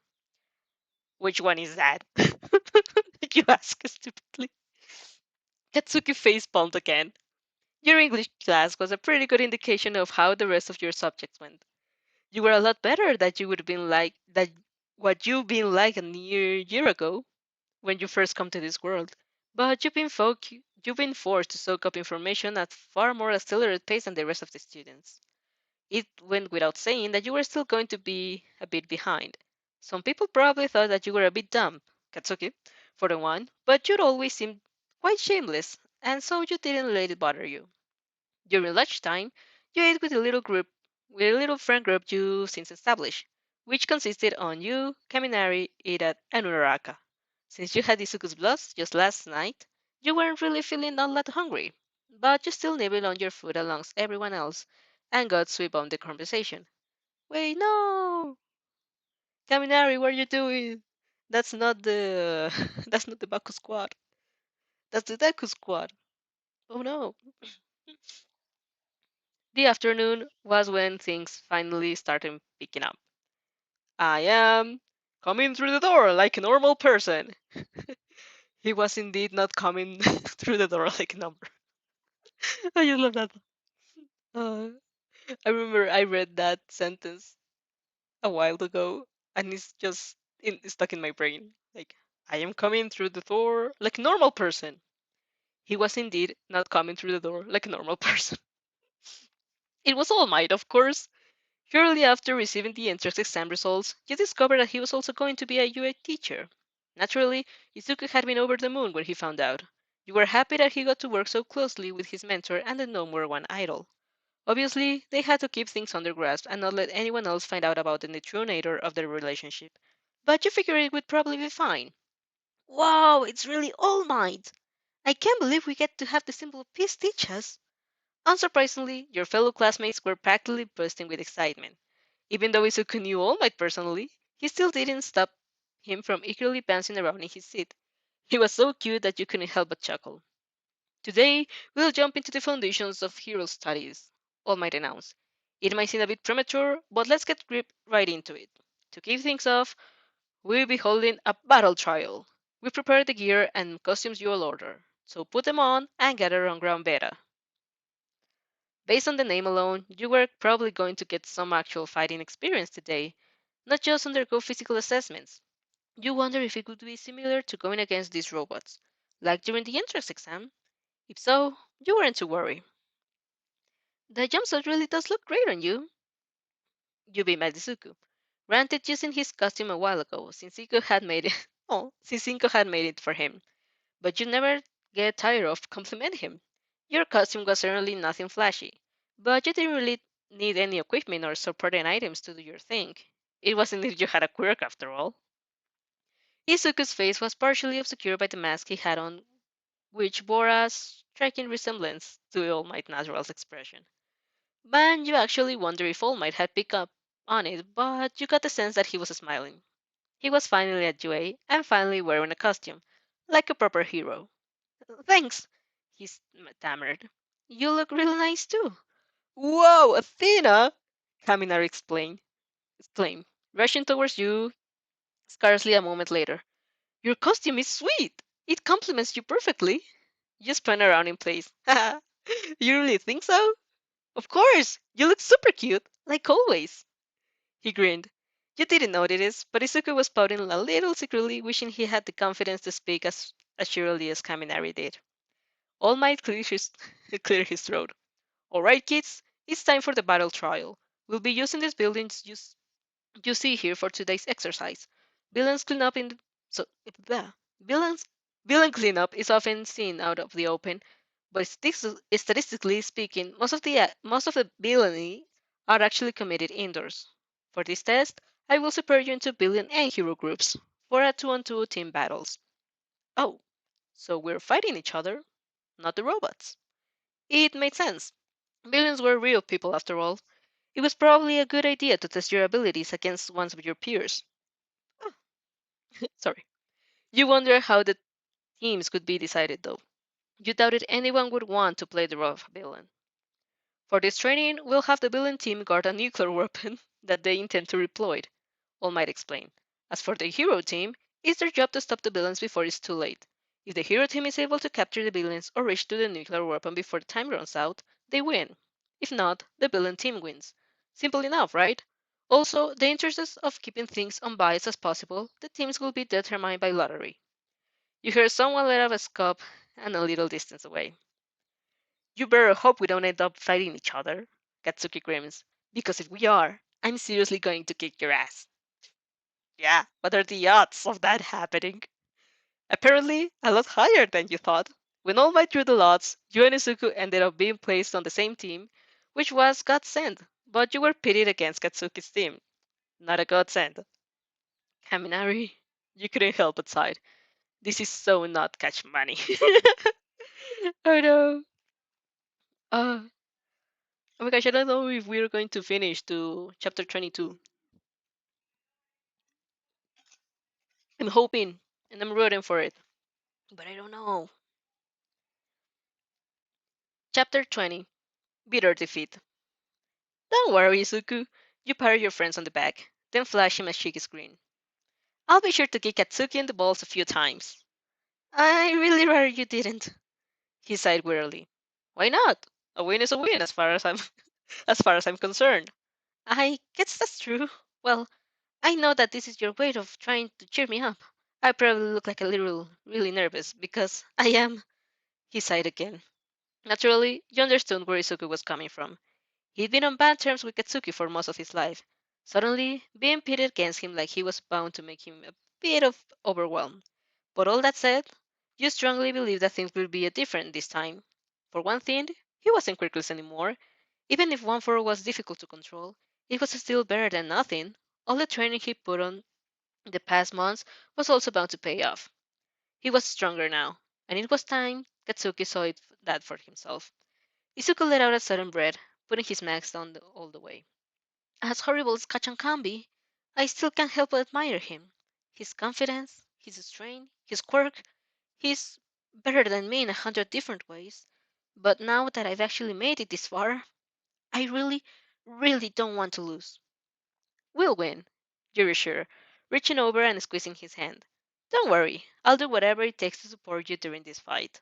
Which one is that? You ask stupidly. Katsuki facepalmed again. Your English class was a pretty good indication of how the rest of your subjects went. You were a lot better than you would have been like that what you've been like a near year ago when you first come to this world. But you've been forced to soak up information at far more accelerated pace than the rest of the students. It went without saying that you were still going to be a bit behind. Some people probably thought that you were a bit dumb, Katsuki, for the one, but you'd always seemed quite shameless, and so you didn't let it bother you. During lunchtime, you ate with a little friend group you since established, which consisted on you, Kaminari, Ida, and Uraraka. Since you had Isuku's blood just last night, you weren't really feeling all that hungry, but you still nibbled on your food alongside everyone else, and got swept on the conversation. Wait, no! Kaminari, what are you doing? That's not the that's not the Baku squad. That's the Deku squad. Oh no. The afternoon was when things finally started picking up. I am coming through the door like a normal person. He was indeed not coming through the door like a number. I just love that. Uh, I remember I read that sentence a while ago, and it's just stuck in my brain. Like, I am coming through the door like a normal person. He was indeed not coming through the door like a normal person. It was All Might, of course. Shortly after receiving the entrance exam results, you discovered that he was also going to be a UA teacher. Naturally, Izuku had been over the moon when he found out. You were happy that he got to work so closely with his mentor and the no more one idol. Obviously, they had to keep things under grasp and not let anyone else find out about the true nature of their relationship. But you figured it would probably be fine. Wow, it's really All Might! I can't believe we get to have the symbol of peace teach us. Unsurprisingly, your fellow classmates were practically bursting with excitement. Even though Izuku knew All Might personally, he still didn't stop him from eagerly bouncing around in his seat. He was so cute that you couldn't help but chuckle. Today, we'll jump into the foundations of hero studies, All Might announced. It might seem a bit premature, but let's get right into it. To kick things off, we'll be holding a battle trial. We prepared the gear and costumes you'll order, so put them on and gather on ground beta. Based on the name alone, you were probably going to get some actual fighting experience today, not just undergo physical assessments. You wonder if it would be similar to going against these robots, like during the entrance exam. If so, you weren't to worry. The jumpsuit really does look great on you, Yubi Madizuku ranted using his costume a while ago, since Iko had made it. Oh, since Inko had made it for him. But you never get tired of complimenting him. Your costume was certainly nothing flashy, but you didn't really need any equipment or supporting items to do your thing. It wasn't if you had a quirk after all. Izuku's face was partially obscured by the mask he had on, which bore a striking resemblance to All Might Natural's expression. Man, you actually wonder if All Might had picked up on it, but you got the sense that he was smiling. He was finally at UA and finally wearing a costume, like a proper hero. Thanks, he stammered. You look really nice too. Whoa, Athena! Kaminari exclaimed, rushing towards you scarcely a moment later. Your costume is sweet. It complements you perfectly. You spun around in place. You really think so? Of course! You look super cute, like always. He grinned. You didn't notice this, but Izuku was pouting a little secretly, wishing he had the confidence to speak as surely as Kaminari did. All Might cleared his throat. All right, kids, it's time for the battle trial. We'll be using these buildings you see here for today's exercise. Villains cleanup in the, so blah. Villains Villain cleanup is often seen out of the open, but statistically speaking, most of the villainy are actually committed indoors. For this test, I will separate you into villain and hero groups for a two-on-two team battles. Oh, so we're fighting each other, not the robots. It made sense. Villains were real people after all. It was probably a good idea to test your abilities against ones of your peers. Oh, sorry. You wonder how the teams could be decided though. You doubted anyone would want to play the role of a villain. For this training, we'll have the villain team guard a nuclear weapon that they intend to deploy, All Might explain. As for the hero team, it's their job to stop the villains before it's too late. If the hero team is able to capture the villains or reach to the nuclear weapon before the time runs out, they win. If not, the villain team wins. Simple enough, right? Also, the interests of keeping things unbiased as possible, the teams will be determined by lottery. You hear someone let out a scoff and a little distance away. You better hope we don't end up fighting each other, Katsuki grins. Because if we are, I'm seriously going to kick your ass. Yeah, what are the odds of that happening? Apparently, a lot higher than you thought. When All Might drew the lots, you and Izuku ended up being placed on the same team, which was godsend, but you were pitted against Katsuki's team. Not a godsend. Kaminari, you couldn't help but sigh. This is so not catch money. Oh no. Uh, oh my gosh, I don't know if we're going to finish to chapter 22. I'm hoping and I'm rooting for it, but I don't know. Chapter 20 Bitter Defeat. Don't worry, Izuku. You pat your friends on the back, then flash him a cheeky screen. I'll be sure to kick Katsuki in the balls a few times. I really rather you didn't, he sighed wearily. Why not? A win is a win as far as I'm as far as I'm concerned. I guess that's true. Well, I know that this is your way of trying to cheer me up. I probably look like a little really nervous because I am, he sighed again. Naturally, you understood where Izuku was coming from. He'd been on bad terms with Katsuki for most of his life. Suddenly, being pitted against him like he was bound to make him a bit of overwhelmed. But all that said, you strongly believe that things will be different this time. For one thing, he wasn't quirkless anymore. Even if 1-4 was difficult to control, it was still better than nothing. All the training he put on the past months was also bound to pay off. He was stronger now, and it was time Katsuki saw that for himself. Izuku let out a sudden breath, putting his mask on all the way. As horrible as Kachan can be, I still can't help but admire him. His confidence, his strength, his quirk, he's better than me in 100 different ways. But now that I've actually made it this far, I really, really don't want to lose. We'll win, you're sure, reaching over and squeezing his hand. Don't worry, I'll do whatever it takes to support you during this fight.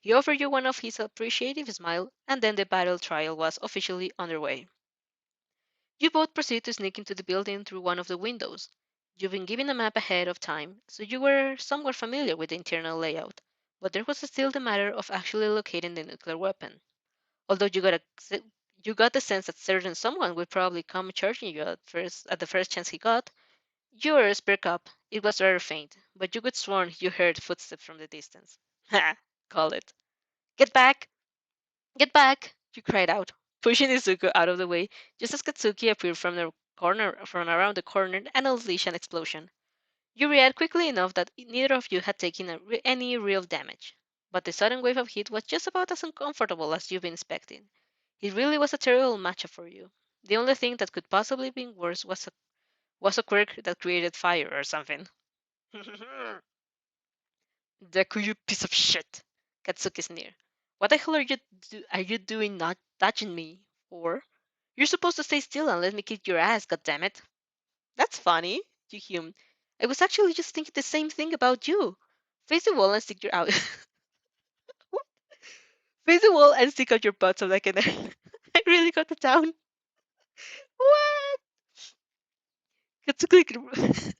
He offered you one of his appreciative smile, and then the battle trial was officially underway. You both proceeded to sneak into the building through one of the windows. You've been given a map ahead of time, so you were somewhat familiar with the internal layout, but there was still the matter of actually locating the nuclear weapon. Although you got the sense that certain someone would probably come charging you at the first chance he got, your ears perk up. It was rather faint, but you could sworn you heard footsteps from the distance. Ha! Call it. Get back! Get back! You cried out, pushing Izuku out of the way just as Katsuki appeared from around the corner and unleashed an explosion. You react quickly enough that neither of you had taken any real damage, but the sudden wave of heat was just about as uncomfortable as you've been expecting. It really was a terrible matchup for you. The only thing that could possibly be worse was a quirk that created fire or something. Deku, you piece of shit! Katsuki sneered. What the hell are you doing not touching me? Or you're supposed to stay still and let me kick your ass, goddammit. That's funny, you humed. I was actually just thinking the same thing about you. Face the wall and stick your out face the wall and stick out your butt so I can I really got it down. What? Katsuki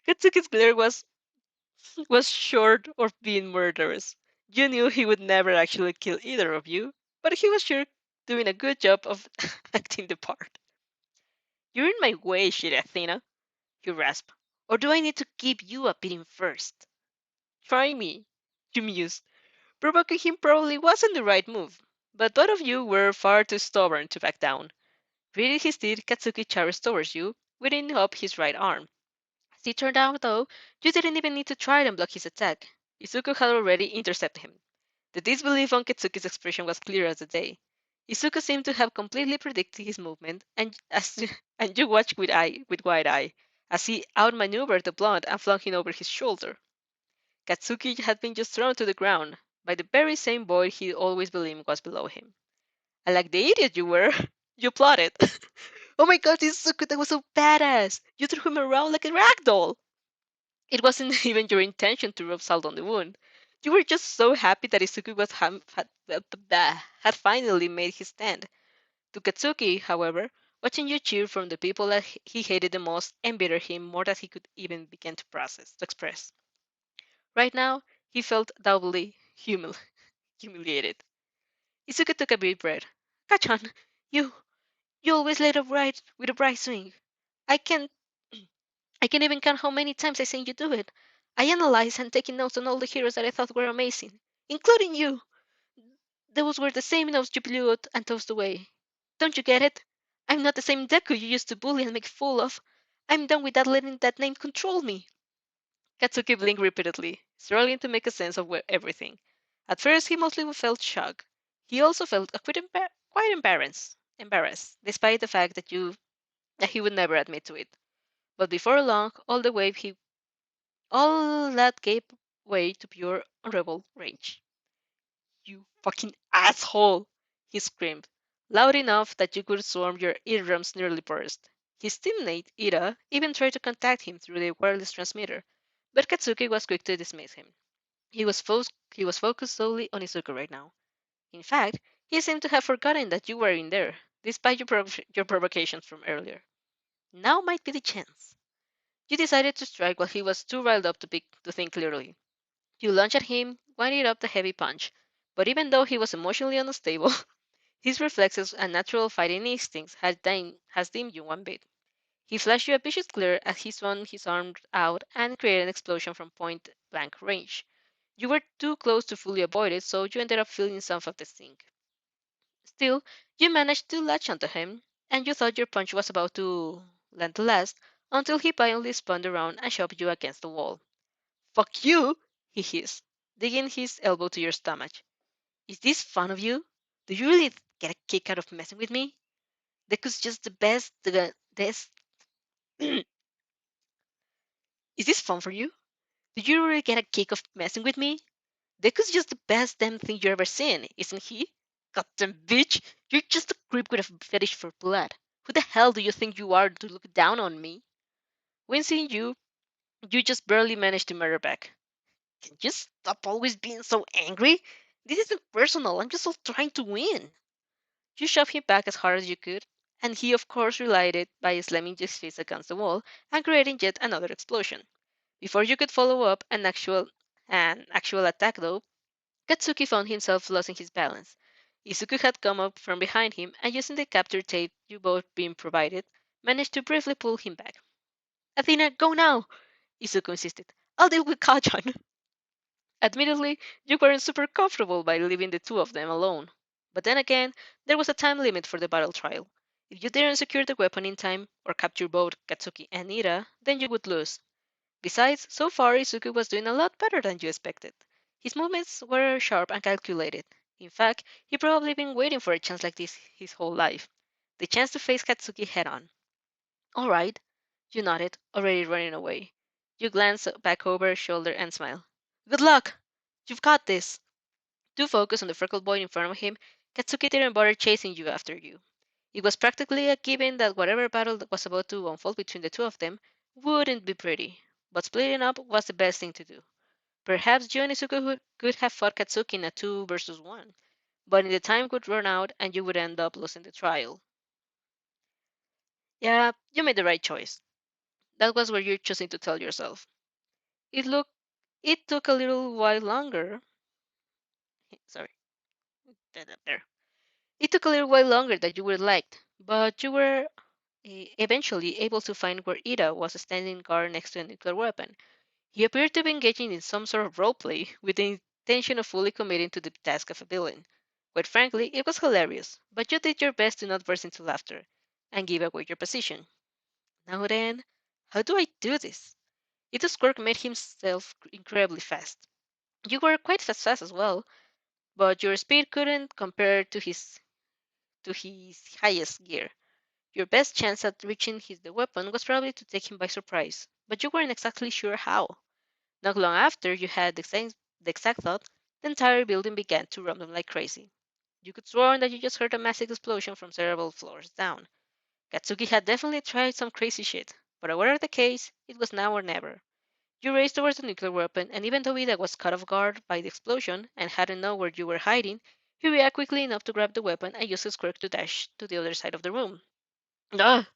Katsuki's glare was short of being murderous. You knew he would never actually kill either of you, but he was sure doing a good job of acting the part. You're in my way, shit Athena, he rasped. Or do I need to give you a beating first? Try me, you mused. Provoking him probably wasn't the right move, but both of you were far too stubborn to back down. Reading his deed, Katsuki charged towards you, whipping up his right arm. As it turned out, though, you didn't even need to try and block his attack. Izuku had already intercepted him. The disbelief on Katsuki's expression was clear as the day. Izuku seemed to have completely predicted his movement, and you watched with wide eye as he outmaneuvered the blonde and flung him over his shoulder. Katsuki had been just thrown to the ground by the very same boy he always believed was below him. And like the idiot you were, you plotted. Oh my god, Izuku, that was so badass! You threw him around like a rag doll! It wasn't even your intention to rub salt on the wound. You were just so happy that Izuku had finally made his stand. To Katsuki, however, watching you cheer from the people that he hated the most embittered him more than he could even begin to express. Right now, he felt doubly humiliated. Izuku took a deep breath. Kachan, you, you always let up right with a bright swing. I can't I can't even count how many times I seen you do it. I analyzed and taken notes on all the heroes that I thought were amazing, including you. Those were the same notes you blew out and tossed away. Don't you get it? I'm not the same Deku you used to bully and make fool of. I'm done with that letting that name control me. Katsuki blinked repeatedly, struggling to make a sense of everything. At first, he mostly felt shocked. He also felt quite embarrassed, despite the fact that he would never admit to it. But before long, all that gave way to pure unrebel rage. You fucking asshole! He screamed, loud enough that you could swarm your eardrums nearly burst. His teammate, Ida, even tried to contact him through the wireless transmitter, but Katsuki was quick to dismiss him. He was focused solely on Izuku right now. In fact, he seemed to have forgotten that you were in there, despite your provocations from earlier. Now might be the chance. You decided to strike while he was too riled up to think clearly. You launched at him, winding up the heavy punch, but even though he was emotionally unstable, his reflexes and natural fighting instincts has deemed you one bit. He flashed you a vicious glare as he swung his arm out and created an explosion from point blank range. You were too close to fully avoid it, so you ended up feeling some of the sting. Still, you managed to latch onto him, and you thought your punch was about to land the last until he violently spun around and shoved you against the wall. Fuck you! He hissed, digging his elbow to your stomach. Is this fun of you? Do you really get a kick out of messing with me? Deku's just the best. The best. Is this fun for you? Did you really get a kick of messing with me? Deku's just the best damn thing you've ever seen, isn't he? Goddamn bitch! You're just a creep with a fetish for blood. Who the hell do you think you are to look down on me? When seeing you, you just barely managed to murder back. Can you stop always being so angry? This isn't personal. I'm just all trying to win. You shoved him back as hard as you could, and he, of course, relied it by slamming his face against the wall and creating yet another explosion. Before you could follow up an actual attack, though, Katsuki found himself losing his balance. Izuku had come up from behind him and, using the capture tape you both been provided, managed to briefly pull him back. Athena, go now! Izuku insisted. I'll deal with Kajan. Admittedly, you weren't super comfortable by leaving the two of them alone. But then again, there was a time limit for the battle trial. If you didn't secure the weapon in time, or capture both Katsuki and Ira, then you would lose. Besides, so far Izuku was doing a lot better than you expected. His movements were sharp and calculated. In fact, he probably been waiting for a chance like this his whole life. The chance to face Katsuki head on. All right, you nodded, already running away. You glanced back over his shoulder and smiled. Good luck! You've got this! Too focused on the freckled boy in front of him, Katsuki didn't bother chasing you after you. It was practically a given that whatever battle that was about to unfold between the two of them wouldn't be pretty. But splitting up was the best thing to do. Perhaps you and Izuku could have fought Katsuki in a 2 versus 1, but the time would run out and you would end up losing the trial. Yeah, you made the right choice. That was what you're choosing to tell yourself. It look it took a little while longer. Sorry, there. It took a little while longer than you would liked, but you were eventually able to find where Ida was standing guard next to a nuclear weapon. He appeared to be engaging in some sort of roleplay with the intention of fully committing to the task of a villain. Quite frankly, it was hilarious, but you did your best to not burst into laughter and give away your position. Now then, how do I do this? Ito's quirk made himself incredibly fast. You were quite fast as well, but your speed couldn't compare to his highest gear. Your best chance at reaching the weapon was probably to take him by surprise, but you weren't exactly sure how. Not long after you had the exact thought, the entire building began to rumble like crazy. You could swear that you just heard a massive explosion from several floors down. Katsuki had definitely tried some crazy shit, but whatever the case, it was now or never. You raced towards the nuclear weapon, and even though Ida was caught off guard by the explosion and hadn't known where you were hiding, he reacted quickly enough to grab the weapon and use his quirk to dash to the other side of the room. Ugh!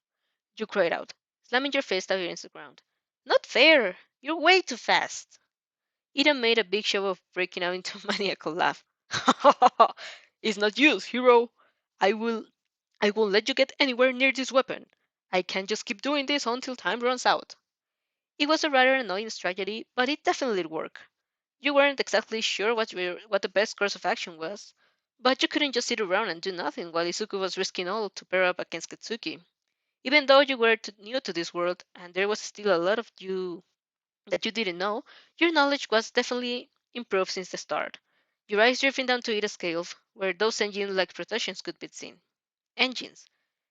You cried out, slamming your fist against the ground. Not fair! You're way too fast! Ida made a big show of breaking out into a maniacal laugh. It's not use, hero. I will I won't let you get anywhere near this weapon. I can't just keep doing this until time runs out. It was a rather annoying strategy, but it definitely worked. You weren't exactly sure what the best course of action was, but you couldn't just sit around and do nothing while Izuku was risking all to pair up against Katsuki. Even though you were new to this world and there was still a lot of you that you didn't know, your knowledge was definitely improved since the start. Your eyes drifting down to Ida's cave, where those engine-like protections could be seen. Engines.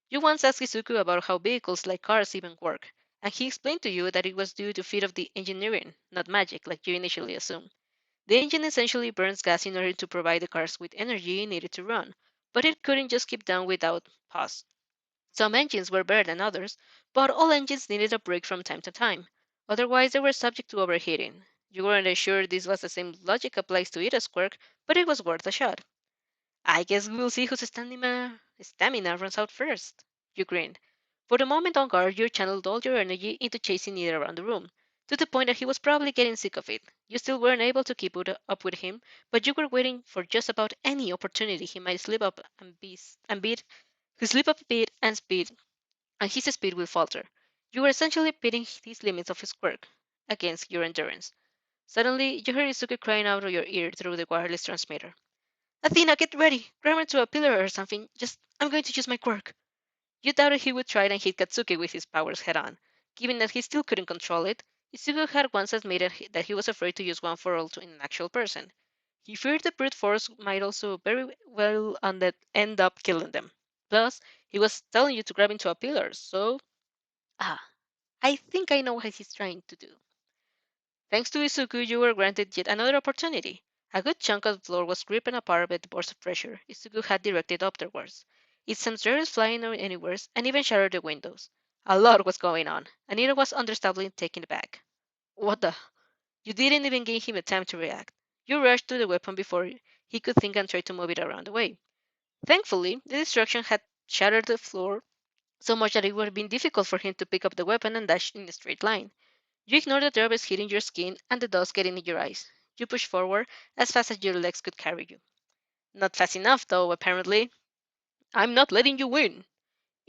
You once asked Izuku about how vehicles like cars even work, and he explained to you that it was due to feat of the engineering, not magic, like you initially assumed. The engine essentially burns gas in order to provide the cars with energy needed to run, but it couldn't just keep down without pause. Some engines were better than others, but all engines needed a break from time to time. Otherwise, they were subject to overheating. You weren't sure this was the same logic applies to Ida's quirk, but it was worth a shot. I guess we'll see whose stamina runs out first. You grinned. For the moment on guard, you channeled all your energy into chasing Ida around the room, to the point that he was probably getting sick of it. You still weren't able to keep up with him, but you were waiting for just about any opportunity he might slip up and beat, slip up a bit and speed and his speed will falter. You were essentially pitting these limits of his quirk against your endurance. Suddenly, you heard Izuku crying out of your ear through the wireless transmitter. Athena, get ready! Grab into a pillar or something. I'm going to use my quirk. You doubted he would try and hit Katsuki with his powers head on. Given that he still couldn't control it, Izuku had once admitted that he was afraid to use one for all to an actual person. He feared the brute force might also very well end up killing them. Plus, he was telling you to grab into a pillar, so. Ah, I think I know what he's trying to do. Thanks to Izuku, you were granted yet another opportunity. A good chunk of the floor was ripping apart by the burst of pressure Izuku had directed upwards. It sent stairs flying anywhere and even shattered the windows. A lot was going on. Anita was understandably taken aback. What the? You didn't even give him a time to react. You rushed to the weapon before he could think and try to move it around the way. Thankfully, the destruction had shattered the floor so much that it would have been difficult for him to pick up the weapon and dash in a straight line. You ignored the drops hitting your skin and the dust getting in your eyes. You pushed forward as fast as your legs could carry you. Not fast enough, though, apparently. I'm not letting you win.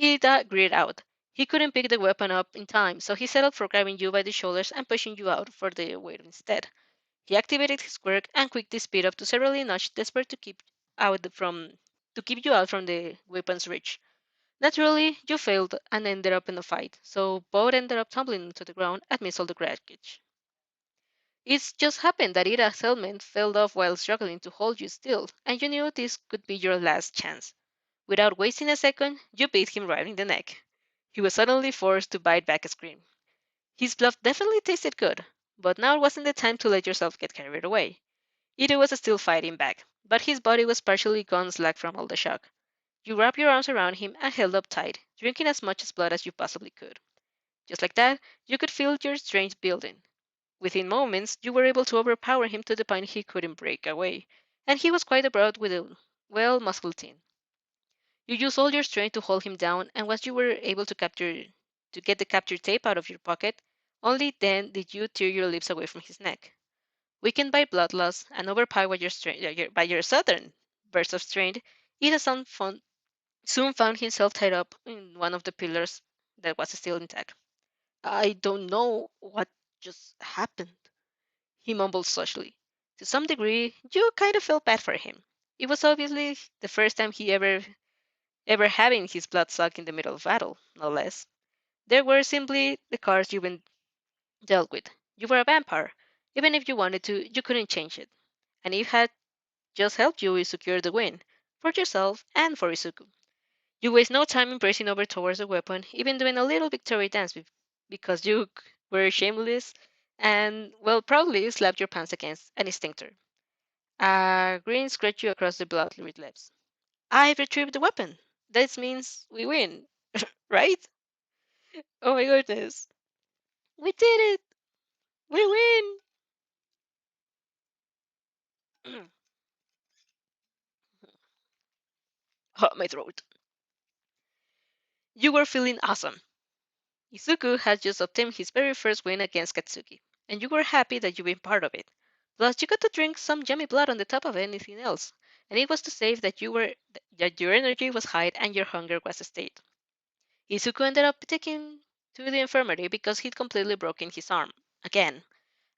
Ida gritted out. He couldn't pick the weapon up in time, so he settled for grabbing you by the shoulders and pushing you out for the weight instead. He activated his quirk and quickly speed up to severely nudge, desperate to keep you out from the weapon's reach. Naturally, you failed and ended up in a fight, so both ended up tumbling into the ground amidst all the wreckage. It just happened that Ida's helmet fell off while struggling to hold you still, and you knew this could be your last chance. Without wasting a second, you beat him right in the neck. He was suddenly forced to bite back a scream. His bluff definitely tasted good, but now wasn't the time to let yourself get carried away. Ida was still fighting back, but his body was partially gone slack from all the shock. You wrapped your arms around him and held up tight, drinking as much blood as you possibly could. Just like that, you could feel your strength building. Within moments, you were able to overpower him to the point he couldn't break away, and he was quite a broad with a well-muscled chin. You used all your strength to hold him down, and once you were able to get the capture tape out of your pocket, only then did you tear your lips away from his neck. Weakened by blood loss and overpowered by your sudden burst of strength, Ida soon found himself tied up in one of the pillars that was still intact. I don't know what just happened, he mumbled softly. To some degree, you kind of felt bad for him. It was obviously the first time he ever having his blood sucked in the middle of battle, no less. There were simply the cards you've been dealt with. You were a vampire. Even if you wanted to, you couldn't change it. And it had just helped you secure the win, for yourself and for Izuku. You waste no time embracing over towards the weapon, even doing a little victory dance because you were shameless and, well, proudly slapped your pants against an instinctor. A grin scratched you across the blood-red lips. I've retrieved the weapon. That means we win, right? Oh my goodness. We did it! We win! Oh, my throat. You were feeling awesome. Izuku had just obtained his very first win against Katsuki, and you were happy that you'd been part of it. Plus, you got to drink some yummy blood on the top of anything else, and it was to say that your energy was high and your hunger was stayed. Izuku ended up taking to the infirmary because he'd completely broken his arm again,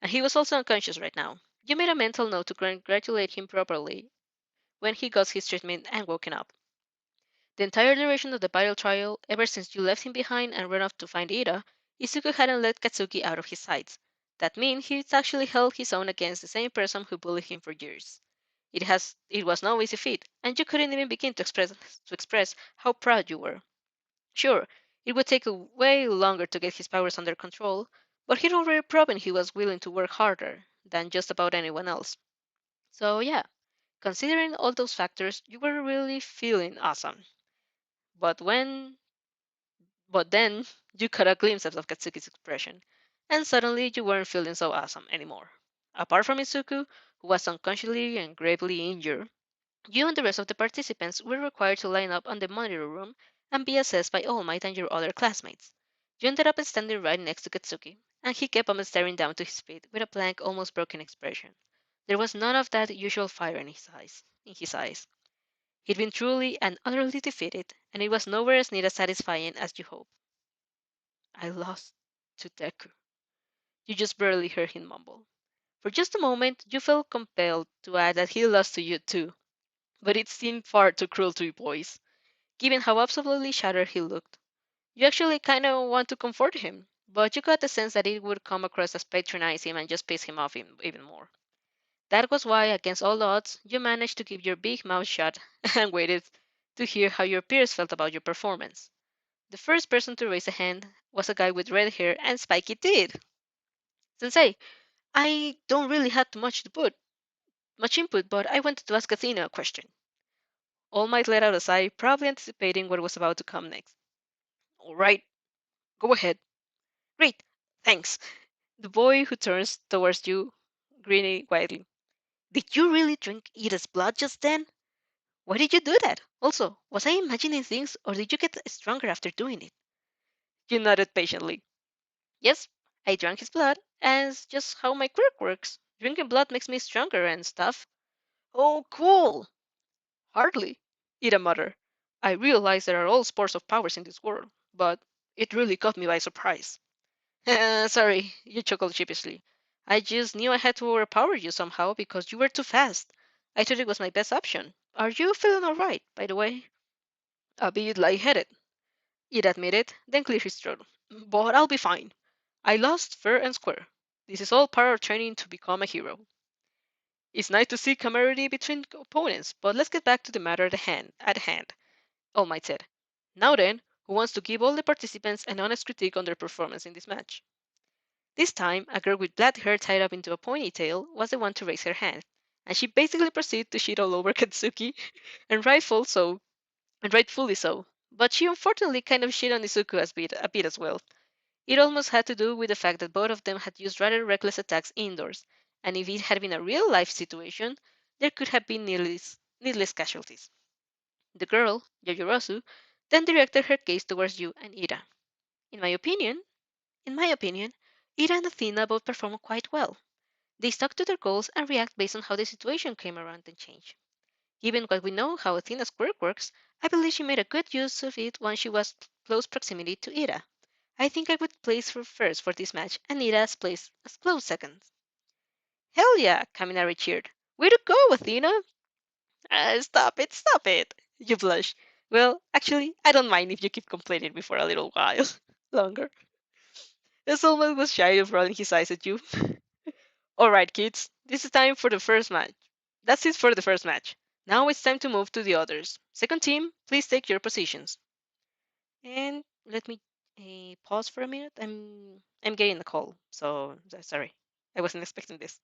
and he was also unconscious right now. You made a mental note to congratulate him properly when he got his treatment and woken up. The entire duration of the battle trial, ever since you left him behind and ran off to find Ida, Izuku hadn't let Katsuki out of his sights. That means he's actually held his own against the same person who bullied him for years. It was no easy feat, and you couldn't even begin to express how proud you were. Sure, it would take way longer to get his powers under control, but he'd already proven he was willing to work harder than just about anyone else. So yeah, considering all those factors, you were really feeling awesome. But when But then you caught a glimpse of Katsuki's expression, and suddenly you weren't feeling so awesome anymore. Apart from Izuku, who was unconsciously and gravely injured, you and the rest of the participants were required to line up on the monitor room and be assessed by All Might and your other classmates. You ended up standing right next to Katsuki, and he kept on staring down to his feet with a blank, almost broken expression. There was none of that usual fire in his eyes. He'd been truly and utterly defeated, and it was nowhere as near as satisfying as you hoped. I lost to Deku. You just barely heard him mumble. For just a moment, you felt compelled to add that he lost to you too, but it seemed far too cruel to your voice, given how absolutely shattered he looked. You actually kind of want to comfort him, but you got the sense that it would come across as patronizing and just piss him off even more. That was why, against all odds, you managed to keep your big mouth shut and waited to hear how your peers felt about your performance. The first person to raise a hand was a guy with red hair and spiky teeth. Sensei, I don't really have much input, but I wanted to ask Athena a question. All Might let out a sigh, probably anticipating what was about to come next. All right, go ahead. Great, thanks. The boy who turns towards you, grinning widely. Did you really drink Ida's blood just then? Why did you do that? Also, was I imagining things or did you get stronger after doing it? You nodded patiently. Yes, I drank his blood, and it's just how my quirk works. Drinking blood makes me stronger and stuff. Oh, cool! Hardly, Ida muttered. I realize there are all sorts of powers in this world, but it really caught me by surprise. Sorry, you chuckled sheepishly. I just knew I had to overpower you somehow because you were too fast. I thought it was my best option. Are you feeling alright, by the way? A bit lightheaded, Ida admitted, then cleared his throat. But I'll be fine. I lost fair and square. This is all part of training to become a hero. It's nice to see camaraderie between opponents, but let's get back to the matter at hand, All Might said. Now then, who wants to give all the participants an honest critique on their performance in this match? This time, a girl with black hair tied up into a ponytail was the one to raise her hand, and she basically proceeded to shit all over Katsuki, and rightfully so. But she unfortunately kind of shit on Izuku a bit as well. It almost had to do with the fact that both of them had used rather reckless attacks indoors, and if it had been a real life situation, there could have been needless casualties. The girl, Yayorosu, then directed her gaze towards you and Ira. In my opinion, in my opinion, Ira and Athena both performed quite well. They stuck to their goals and react based on how the situation came around and changed. Given what we know how Athena's quirk works, I believe she made a good use of it when she was close proximity to Ira. I think I would place her first for this match and Ira's place as close second. Hell yeah, Kaminari cheered. Way to go, Athena! Stop it! You blush. Well, actually, I don't mind if you keep complaining me for a little while longer. The soulmate was shy of rolling his eyes at you. Alright, kids, this is time for the first match. That's it for the first match. Now it's time to move to the others. Second team, please take your positions. And let me pause for a minute. I'm getting a call, so sorry. I wasn't expecting this.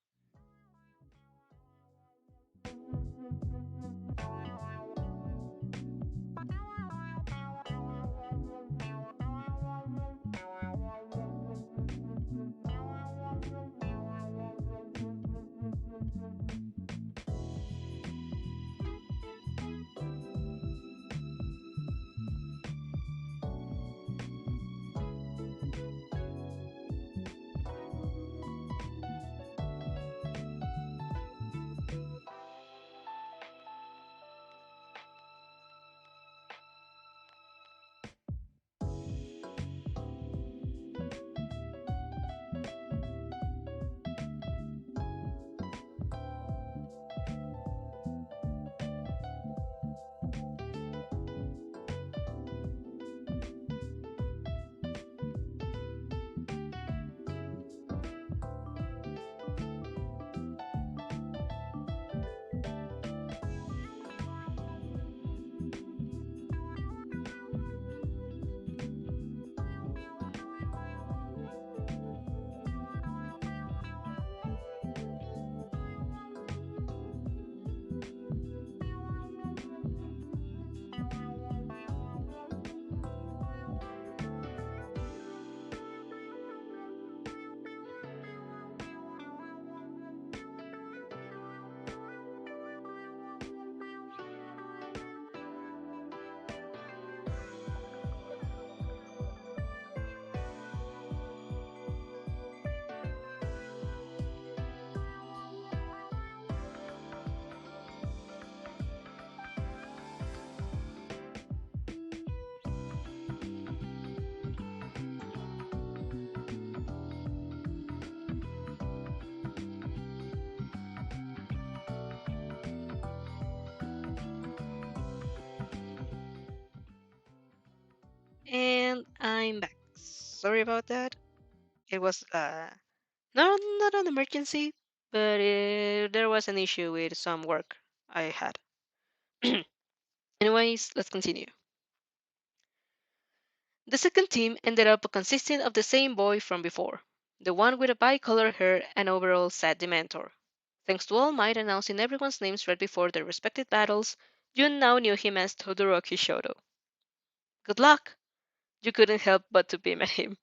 And I'm back. Sorry about that. It was not an emergency, but there was an issue with some work I had. Anyways, let's continue. The second team ended up consisting of the same boy from before, the one with a bicolor hair and overall sad Dementor. Thanks to All Might announcing everyone's names right before their respective battles, Jun now knew him as Todoroki Shoto. Good luck! You couldn't help but to beam at him.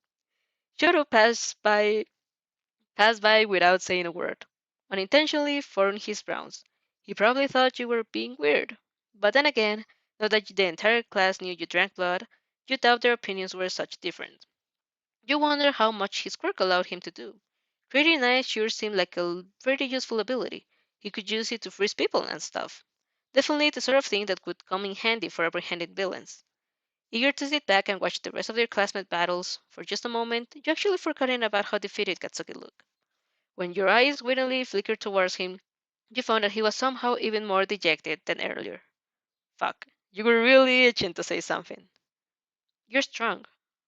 Shoto passed by without saying a word, unintentionally furrowing his brows. He probably thought you were being weird. But then again, now that the entire class knew you drank blood, you doubt their opinions were such different. You wonder how much his quirk allowed him to do. Creating ice sure seemed like a very useful ability. He could use it to freeze people and stuff. Definitely the sort of thing that would come in handy for apprehending villains. Eager to sit back and watch the rest of their classmate battles, for just a moment, you actually forgotten about how defeated Katsuki looked. When your eyes wittingly flickered towards him, you found that he was somehow even more dejected than earlier. Fuck, you were really itching to say something. You're strong,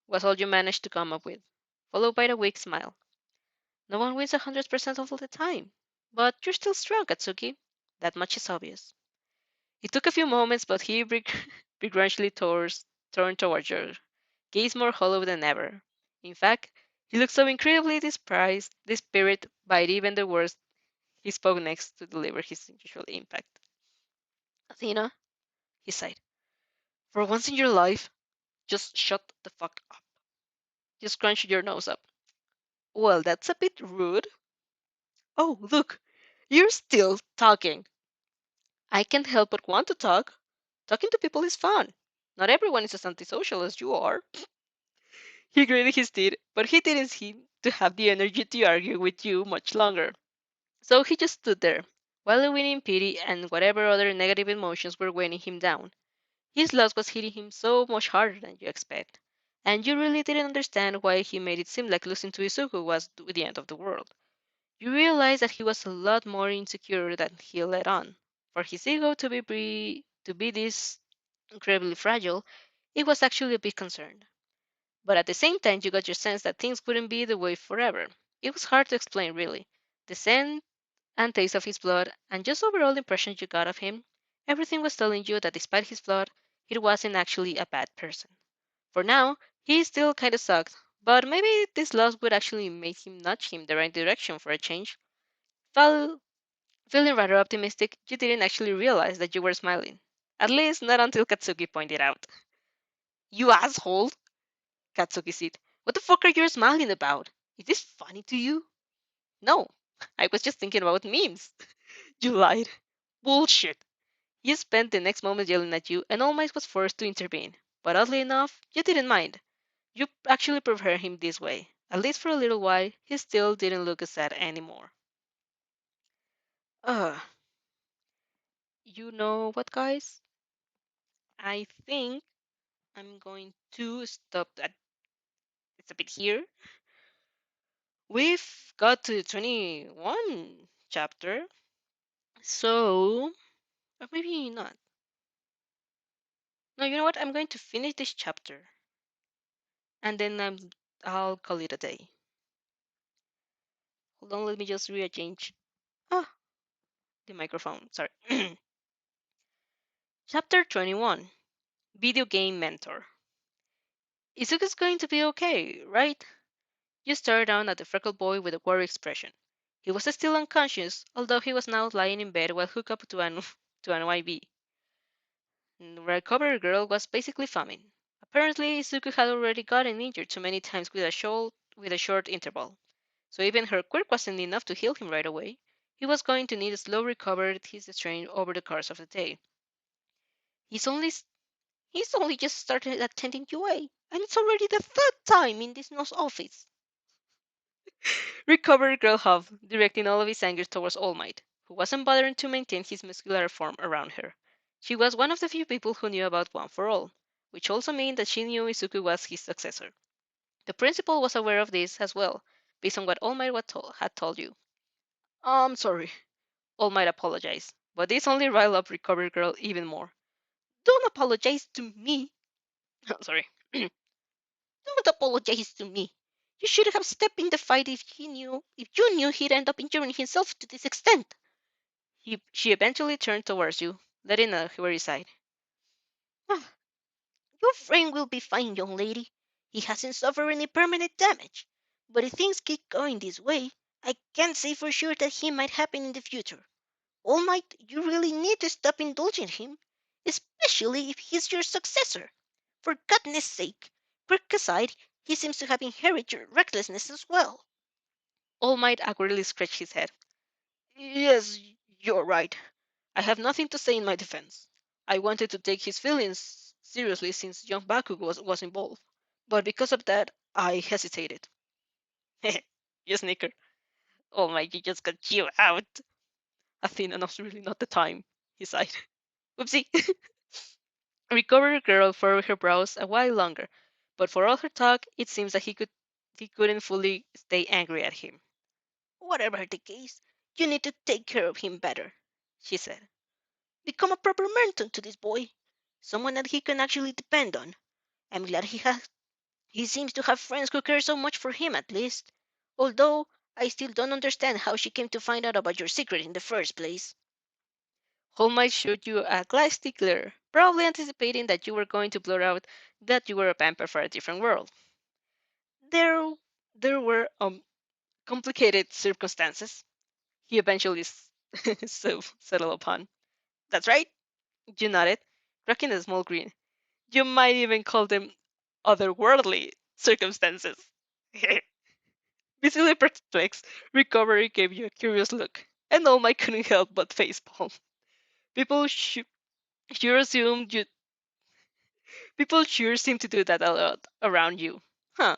was all you managed to come up with, followed by the weak smile. No one wins 100% of the time, but you're still strong, Katsuki. That much is obvious. It took a few moments, but he begrudgingly turned towards her, gaze more hollow than ever. In fact, he looked so incredibly dispirited by even the words he spoke next to deliver his usual impact. Athena, he sighed, for once in your life, just shut the fuck up. You scrunched your nose up. Well, that's a bit rude. Oh, look, you're still talking. I can't help but want to talk. Talking to people is fun. Not everyone is as antisocial as you are. He gritted his teeth, but he didn't seem to have the energy to argue with you much longer. So he just stood there, wallowing in pity and whatever other negative emotions were weighing him down. His loss was hitting him so much harder than you expect, and you really didn't understand why he made it seem like losing to Izuku was the end of the world. You realized that he was a lot more insecure than he let on. For his ego to be this incredibly fragile, it was actually a big concern. But at the same time, you got your sense that things wouldn't be the way forever. It was hard to explain, really. The scent and taste of his blood, and just overall impression you got of him, everything was telling you that despite his blood, he wasn't actually a bad person. For now, he still kinda sucked, but maybe this loss would actually make him nudge him the right direction for a change. Fel- Feeling rather optimistic, you didn't actually realize that you were smiling. At least not until Katsuki pointed out. You asshole! Katsuki said. What the fuck are you smiling about? Is this funny to you? No, I was just thinking about memes. You lied. Bullshit. He spent the next moment yelling at you, and All Might was forced to intervene. But oddly enough, you didn't mind. You actually preferred him this way. At least for a little while, he still didn't look as sad anymore. Ugh. You know what, guys? I think I'm going to stop at it's a bit here. We've got to 21 chapter, so maybe not. No, you know what? I'm going to finish this chapter, and then I'll call it a day. Hold on, let me just rearrange. Ah, the microphone. Sorry. Chapter 21. Video Game Mentor. Izuku's going to be okay, right? You stared down at the freckled boy with a worried expression. He was still unconscious, although he was now lying in bed while hooked up to an to an IV. The recovered girl was basically foaming. Apparently, Izuku had already gotten injured too many times with a short interval, so even her quirk wasn't enough to heal him right away. He was going to need a slow recovery his strain over the course of the day. He's only he's only just started attending UA, and it's already the third time in this nurse office. Recovered girl huffed, directing all of his anger towards All Might, who wasn't bothering to maintain his muscular form around her. She was one of the few people who knew about One for All, which also meant that she knew Izuku was his successor. The principal was aware of this as well, based on what All Might had told you. I'm sorry, All Might apologized, but this only riled up Recovered Girl even more. Don't apologize to me. Sorry. Don't apologize to me. You should have stepped in the fight if you knew he'd end up injuring himself to this extent. She eventually turned towards you, letting a weary sigh. Your friend will be fine, young lady. He hasn't suffered any permanent damage. But if things keep going this way, I can't say for sure that he might happen in the future. All Might, you really need to stop indulging him, especially if he's your successor. For goodness sake, Perk aside, he seems to have inherited your recklessness as well. All Might awkwardly scratched his head. Yes, you're right. I have nothing to say in my defense. I wanted to take his feelings seriously since young Baku was involved, but because of that, I hesitated. You snicker. Oh my, you just got you out. Athena, now's really not the time, he sighed. Whoopsie. Recovered girl furrowed her brows a while longer, but for all her talk, it seems that he couldn't fully stay angry at him. Whatever the case, you need to take care of him better, she said. Become a proper mentor to this boy, someone that he can actually depend on. I'm glad he seems to have friends who care so much for him at least. Although I still don't understand how she came to find out about your secret in the first place. Home might showed you a glass stickler, probably anticipating that you were going to blurt out that you were a vampire for a different world. There, there were complicated circumstances. He eventually so settled upon. That's right, you nodded, cracking a small grin. You might even call them otherworldly circumstances. Visibly perplexed, Recovery gave you a curious look, and Olma couldn't help but facepalm. People sure assumed you. People sure seem to do that a lot around you, huh?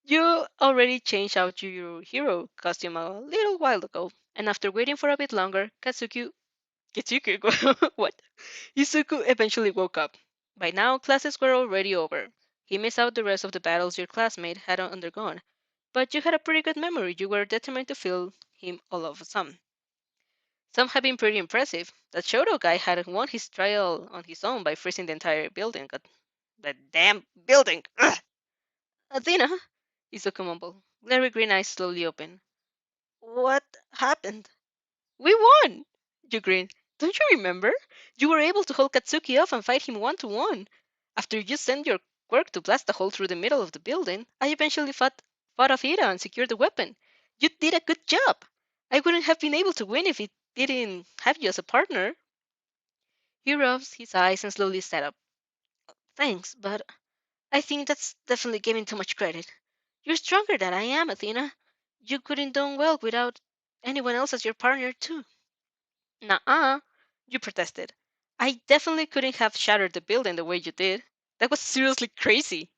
You already changed out your hero costume a little while ago, and after waiting for a bit longer, Kitsuku, what? Yusuke eventually woke up. By now, classes were already over. He missed out the rest of the battles your classmate had undergone, but you had a pretty good memory. You were determined to fill him all of some. Some had been pretty impressive. That Shoto guy had won his trial on his own by freezing the entire building. That damn building! Ugh. Athena, Izuku mumbled. Larry green eyes slowly opened. What happened? We won! You grinned. Don't you remember? You were able to hold Katsuki off and fight him 1-1. After you sent your quirk to blast a hole through the middle of the building, I eventually fought off Ira and secured the weapon. You did a good job. I wouldn't have been able to win if it didn't have you as a partner. He rubs his eyes and slowly sat up. Thanks, but I think that's definitely giving too much credit. You're stronger than I am, Athena. You couldn't do well without anyone else as your partner, too. Nuh-uh, you protested. I definitely couldn't have shattered the building the way you did. That was seriously crazy.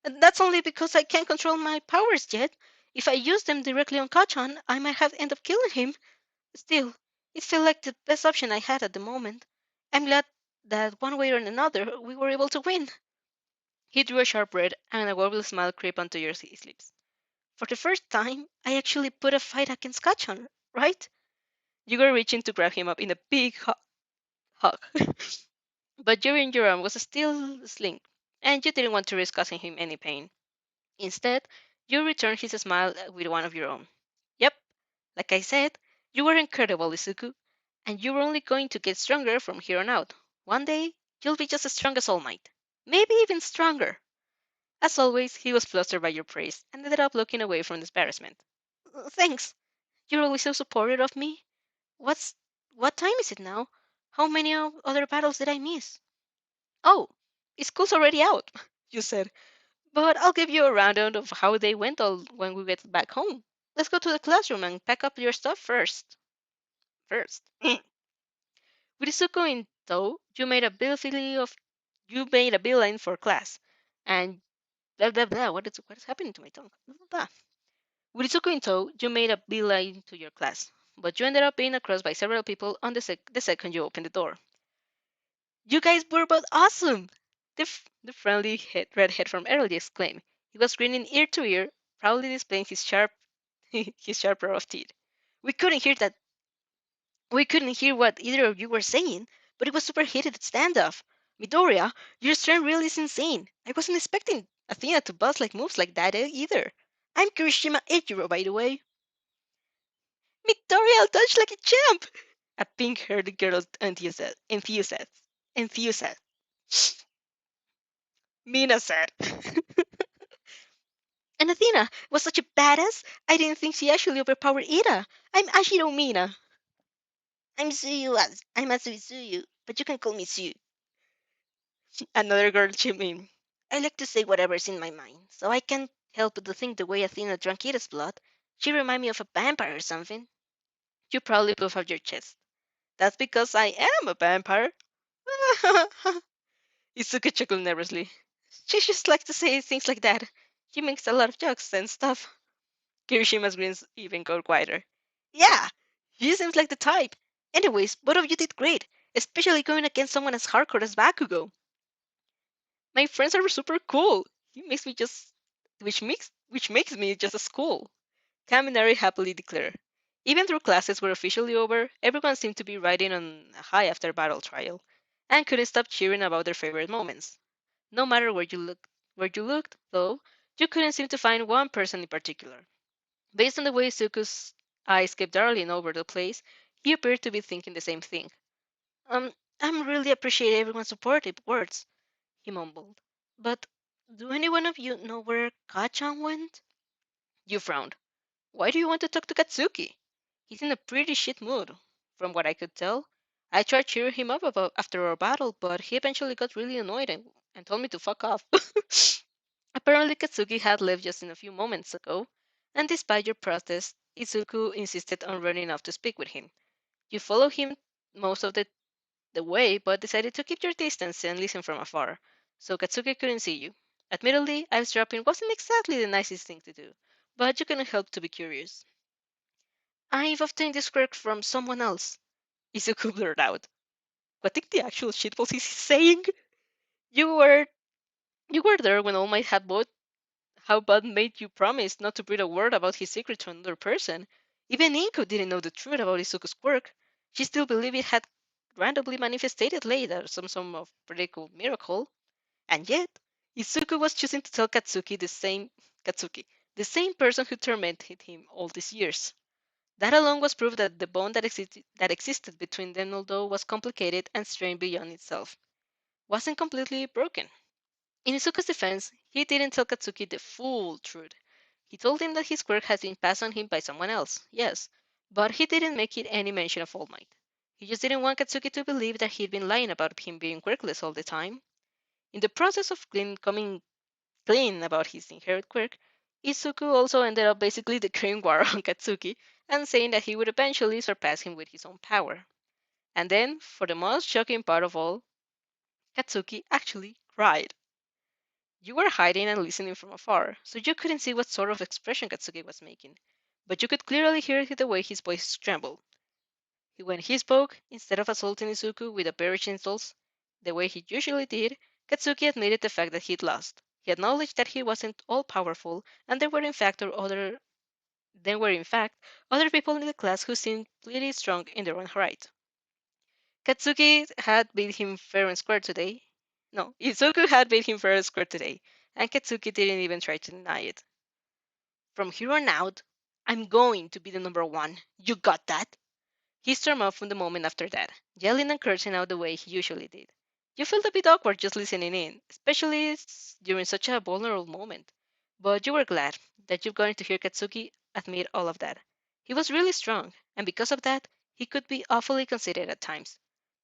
And that's only because I can't control my powers yet. If I used them directly on Kachan, I might have ended up killing him. Still, it felt like the best option I had at the moment. I'm glad that one way or another we were able to win. He drew a sharp breath, and a wobbly smile crept onto his lips. For the first time, I actually put a fight against Kachan, right? You were reaching to grab him up in a big hug. But your arm was still sling, and you didn't want to risk causing him any pain. Instead, you returned his smile with one of your own. Yep, like I said, you were incredible, Izuku, and you're only going to get stronger from here on out. One day, you'll be just as strong as All Might. Maybe even stronger. As always, he was flustered by your praise and ended up looking away from embarrassment. Thanks. You're always so supportive of me. What's what time is it now? How many other battles did I miss? Oh, school's already out, you said, but I'll give you a rundown of how they went all when we get back home. Let's go to the classroom and pack up your stuff first. First. With Izuku in tow, you made a beeline for class, and blah blah blah. What is happening to my tongue? Blah, blah, blah. With Izuku in tow, you made a beeline to your class, but you ended up being crossed by several people on the second you opened the door. You guys were both awesome! The friendly redhead from earlier exclaimed. He was grinning ear to ear, proudly displaying his sharp his sharp row of teeth. We couldn't hear that We couldn't hear what either of you were saying, but it was super heated standoff. Midoriya, your strength really is insane. I wasn't expecting Athena to bust like moves like that either. I'm Kirishima Eiichiro, by the way. Midoriya, I'll dodge like a champ! A pink-haired girl enthusiast. Mina said. And Athena was such a badass, I didn't think she actually overpowered Ida. I'm Ashiro Mina. I'm Suyu, I'm Asui Suyu, but you can call me Suyu. Another girl chimed in. I like to say whatever's in my mind, so I can't help but to think the way Athena drank Ida's blood. She reminded me of a vampire or something. You probably puff out your chest. That's because I am a vampire. Izuka chuckled nervously. She just likes to say things like that. She makes a lot of jokes and stuff. Kirishima's grins even got quieter. Yeah, she seems like the type. Anyways, both of you did great, especially going against someone as hardcore as Bakugo. My friends are super cool. He makes me just which makes me just as cool. Kaminari happily declared. Even though classes were officially over, everyone seemed to be riding on a high after battle trial, and couldn't stop cheering about their favorite moments. No matter where you looked, though, you couldn't seem to find one person in particular. Based on the way Suku's eyes kept darting over the place, he appeared to be thinking the same thing. Um, I'm really appreciate everyone's supportive words, he mumbled. But do any one of you know where Kachan went? You frowned. Why do you want to talk to Katsuki? He's in a pretty shit mood, from what I could tell. I tried cheering him up about after our battle, but he eventually got really annoyed and told me to fuck off. Apparently, Katsuki had left just in a few moments ago, and despite your protest, Izuku insisted on running off to speak with him. You followed him most of the way, but decided to keep your distance and listen from afar, so Katsuki couldn't see you. Admittedly, eavesdropping wasn't exactly the nicest thing to do, but you couldn't help to be curious. I've obtained this quirk from someone else. Izuku blurted out. What in the actual shitballs is he saying? You were you were there when All Might had bought how Bud made you promise not to breathe a word about his secret to another person. Even Inko didn't know the truth about Izuku's quirk. She still believed it had randomly manifested later, some sort of pretty miracle. And yet, Izuku was choosing to tell Katsuki, the same person who tormented him all these years. That alone was proof that the bond that existed between them, although was complicated and strained beyond itself, wasn't completely broken. In Izuku's defense, he didn't tell Katsuki the full truth. He told him that his quirk had been passed on him by someone else, yes, but he didn't make it any mention of All Might. He just didn't want Katsuki to believe that he'd been lying about him being quirkless all the time. In the process of coming clean about his inherent quirk, Izuku also ended up basically declaring war on Katsuki and saying that he would eventually surpass him with his own power. And then, for the most shocking part of all, Katsuki actually cried. You were hiding and listening from afar, so you couldn't see what sort of expression Katsuki was making, but you could clearly hear the way his voice trembled. When he spoke, instead of assaulting Izuku with a barrage insults, the way he usually did, Katsuki admitted the fact that he'd lost. He acknowledged that he wasn't all powerful, and there were in fact other people in the class who seemed pretty strong in their own right. Katsuki had beat him fair and square today. No, Izuku had beat him fair and square today, and Katsuki didn't even try to deny it. From here on out, I'm going to be the number one. You got that? He stormed off from the moment after that, yelling and cursing out the way he usually did. You felt a bit awkward just listening in, especially during such a vulnerable moment. But you were glad that you've gotten to hear Katsuki admit all of that. He was really strong, and because of that, he could be awfully conceited at times.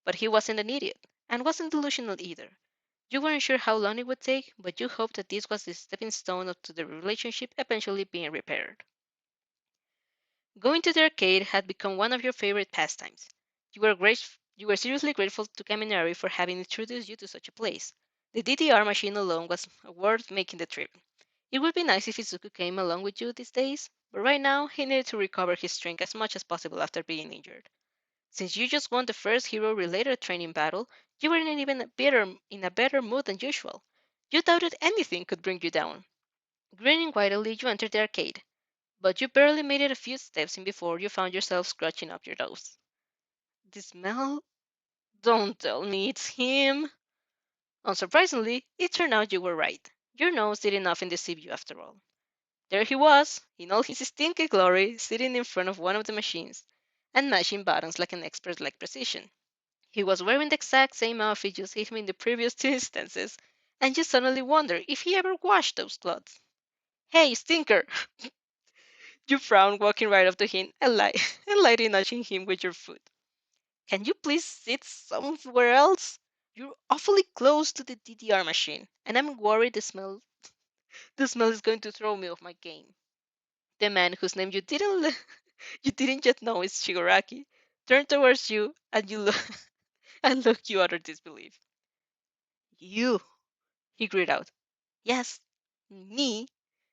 But he wasn't an idiot, and wasn't delusional either. You weren't sure how long it would take, but you hoped that this was the stepping stone to the relationship eventually being repaired. Going to the arcade had become one of your favorite pastimes. You were seriously grateful to Kaminari for having introduced you to such a place. The DDR machine alone was worth making the trip. It would be nice if Izuku came along with you these days, but right now he needed to recover his strength as much as possible after being injured. Since you just won the first hero-related training battle, you were in a better mood than usual. You doubted anything could bring you down. Grinning widely, you entered the arcade, but you barely made it a few steps in before you found yourself scratching up your nose. The smell? Don't tell me it's him. Unsurprisingly, it turned out you were right. Your nose did nothing deceive you after all. There he was, in all his stinky glory, sitting in front of one of the machines, and mashing buttons like an expert like precision. He was wearing the exact same outfit you see him in the previous two instances, and you suddenly wonder if he ever washed those clothes. Hey, stinker! You frown, walking right up to him and, and lightly nudging him with your foot. Can you please sit somewhere else? You're awfully close to the DDR machine, and I'm worried the smell is going to throw me off my game. The man whose name you didn't yet know is Shigaraki turned towards you and and looked you utter disbelief. You, he grinned out. Yes, me,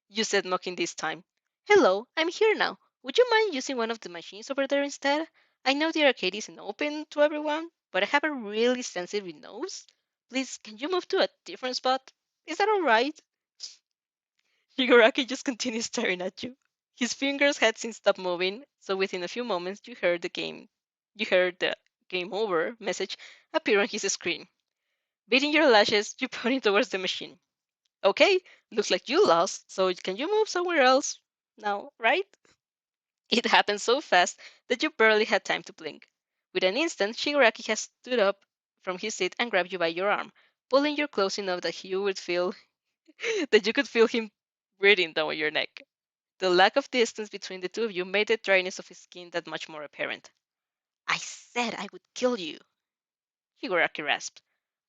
you said, mocking this time. Hello, I'm here now. Would you mind using one of the machines over there instead? I know the arcade isn't open to everyone, but I have a really sensitive nose. Please, can you move to a different spot? Is that alright? Shigaraki just continued staring at you. His fingers had since stopped moving, so within a few moments you heard the game over message appear on his screen. Beating your lashes, you pointed towards the machine. Okay, looks like you lost, so can you move somewhere else now, right? It happened so fast that you barely had time to blink. With an instant, Shigaraki had stood up from his seat and grabbed you by your arm, pulling you close enough that you could feel him breathing down your neck. The lack of distance between the two of you made the dryness of his skin that much more apparent. I said I would kill you, Shigaraki rasped.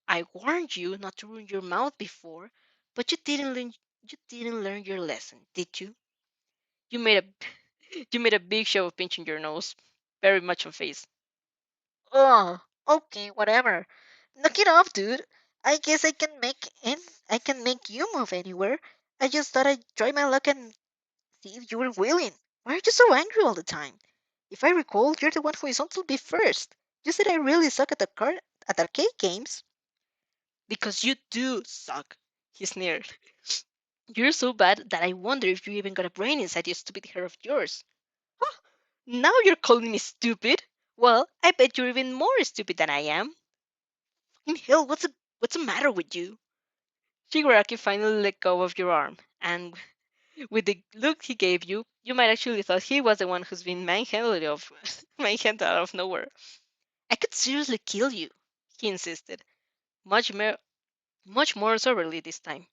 I warned you not to ruin your mouth before, but you didn't learn your lesson, did you? You made you made a big show of pinching your nose, very much on face. Oh, okay, whatever. Knock it off, dude. I guess I can make you move anywhere. I just thought I'd try my luck and see if you were willing. Why are you so angry all the time? If I recall, you're the one who is on to be first. You said I really suck at arcade games. Because you do suck, he sneered. You're so bad that I wonder if you even got a brain inside your stupid hair of yours. Huh, now you're calling me stupid? Well, I bet you're even more stupid than I am. In hell, what's the matter with you? Shigaraki finally let go of your arm, and with the look he gave you, you might actually thought he was the one who's been manhandled out of nowhere. I could seriously kill you, he insisted, much more, much more soberly this time.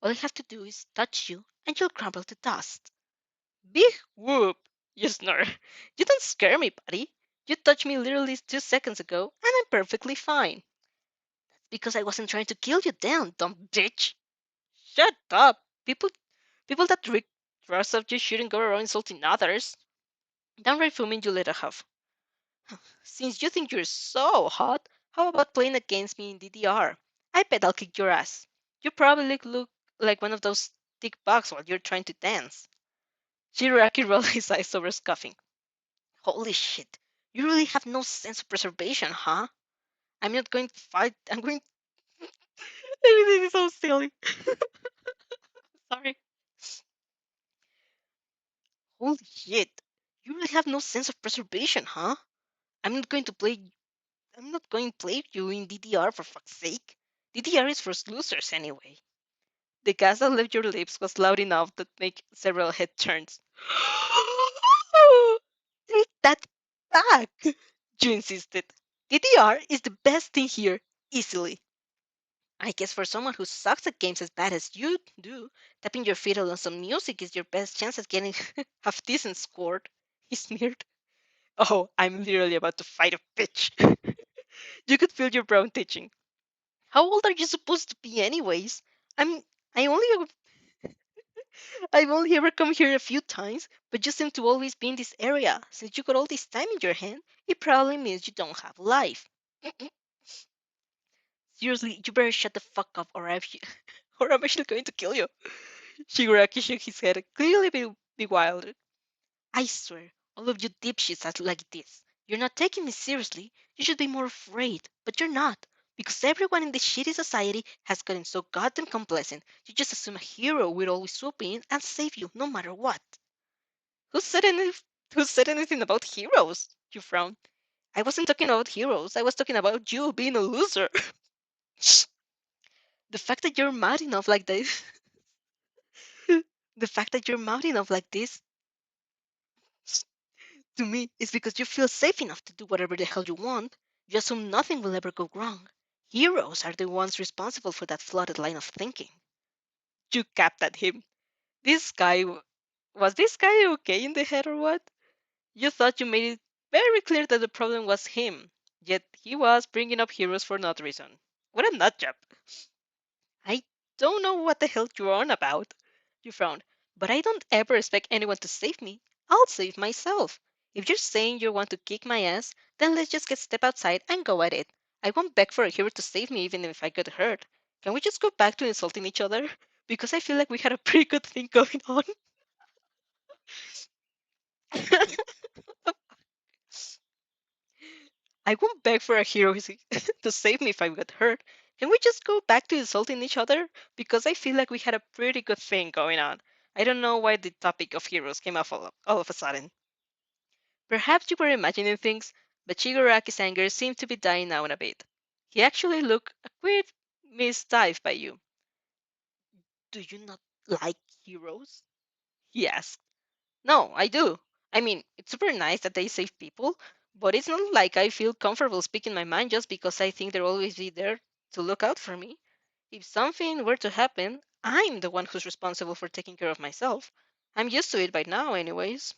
All I have to do is touch you, and you'll crumble to dust. Big whoop, you snore. You don't scare me, buddy. You touched me literally 2 seconds ago, and I'm perfectly fine. Because I wasn't trying to kill you then, dumb bitch. Shut up. People that trust of you shouldn't go around insulting others. Downright fuming, you let a huff. Since you think you're so hot, how about playing against me in DDR? I bet I'll kick your ass. You probably look like one of those thick bugs while you're trying to dance. Shiraki rolled his eyes over, scoffing. Holy shit, you really have no sense of preservation, huh? I'm not going to fight. I'm going. Everything is so silly. Sorry. Holy shit, you really have no sense of preservation, huh? I'm not going to play. I'm not going to play you in DDR for fuck's sake. DDR is for losers anyway. The gas that left your lips was loud enough to make several head turns. Take that back, you insisted. DDR is the best thing here, easily. I guess for someone who sucks at games as bad as you do, tapping your feet on some music is your best chance at getting half decent scored. He sneered. Oh, I'm literally about to fight a bitch. You could feel your brow twitching. How old are you supposed to be, anyways? I'm. I only. I've only ever come here a few times, but you seem to always be in this area. Since you got all this time in your hand, it probably means you don't have life. Seriously, you better shut the fuck up, or I'm actually going to kill you. Shigaraki shook his head, clearly bewildered. I swear, all of you dipshits are like this. You're not taking me seriously. You should be more afraid, but you're not. Because everyone in this shitty society has gotten so goddamn complacent, you just assume a hero will always swoop in and save you no matter what. Who said, any, who said anything about heroes? You frowned. I wasn't talking about heroes. I was talking about you being a loser. The fact that you're mad enough like this. The fact that you're mad enough like this to me is because you feel safe enough to do whatever the hell you want. You assume nothing will ever go wrong. Heroes are the ones responsible for that flooded line of thinking. You capped at him. This guy, was this guy okay in the head or what? You thought you made it very clear that the problem was him, yet he was bringing up heroes for no reason. What a nutjob. I don't know what the hell you're on about. You frowned. But I don't ever expect anyone to save me. I'll save myself. If you're saying you want to kick my ass, then let's just get step outside and go at it. I won't beg for a hero to save me even if I get hurt. Can we just go back to insulting each other? Because I feel like we had a pretty good thing going on. I won't beg for a hero to save me if I get hurt. Can we just go back to insulting each other? Because I feel like we had a pretty good thing going on. I don't know why the topic of heroes came up all of a sudden. Perhaps you were imagining things, but Shigaraki's anger seemed to be dying down a bit. He actually looked a quite misdive by you. Do you not like heroes? He asked. No, I do. I mean, it's super nice that they save people, but it's not like I feel comfortable speaking my mind just because I think they'll always be there to look out for me. If something were to happen, I'm the one who's responsible for taking care of myself. I'm used to it by now, anyways.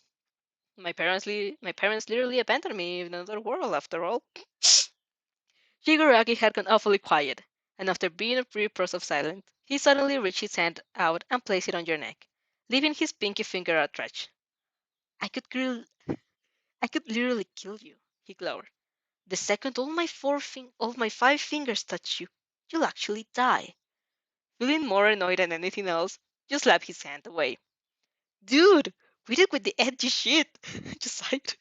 My parents literally abandoned me in another world, after all. Shigaraki had gone awfully quiet, and after being a brief pause of silence, he suddenly reached his hand out and placed it on your neck, leaving his pinky finger outstretched. I could grill I could literally kill you, he glowered. The second all my 5 fingers touch you, you'll actually die. Feeling more annoyed than anything else, you slapped his hand away. Dude, quit it with the edgy shit, just sighed.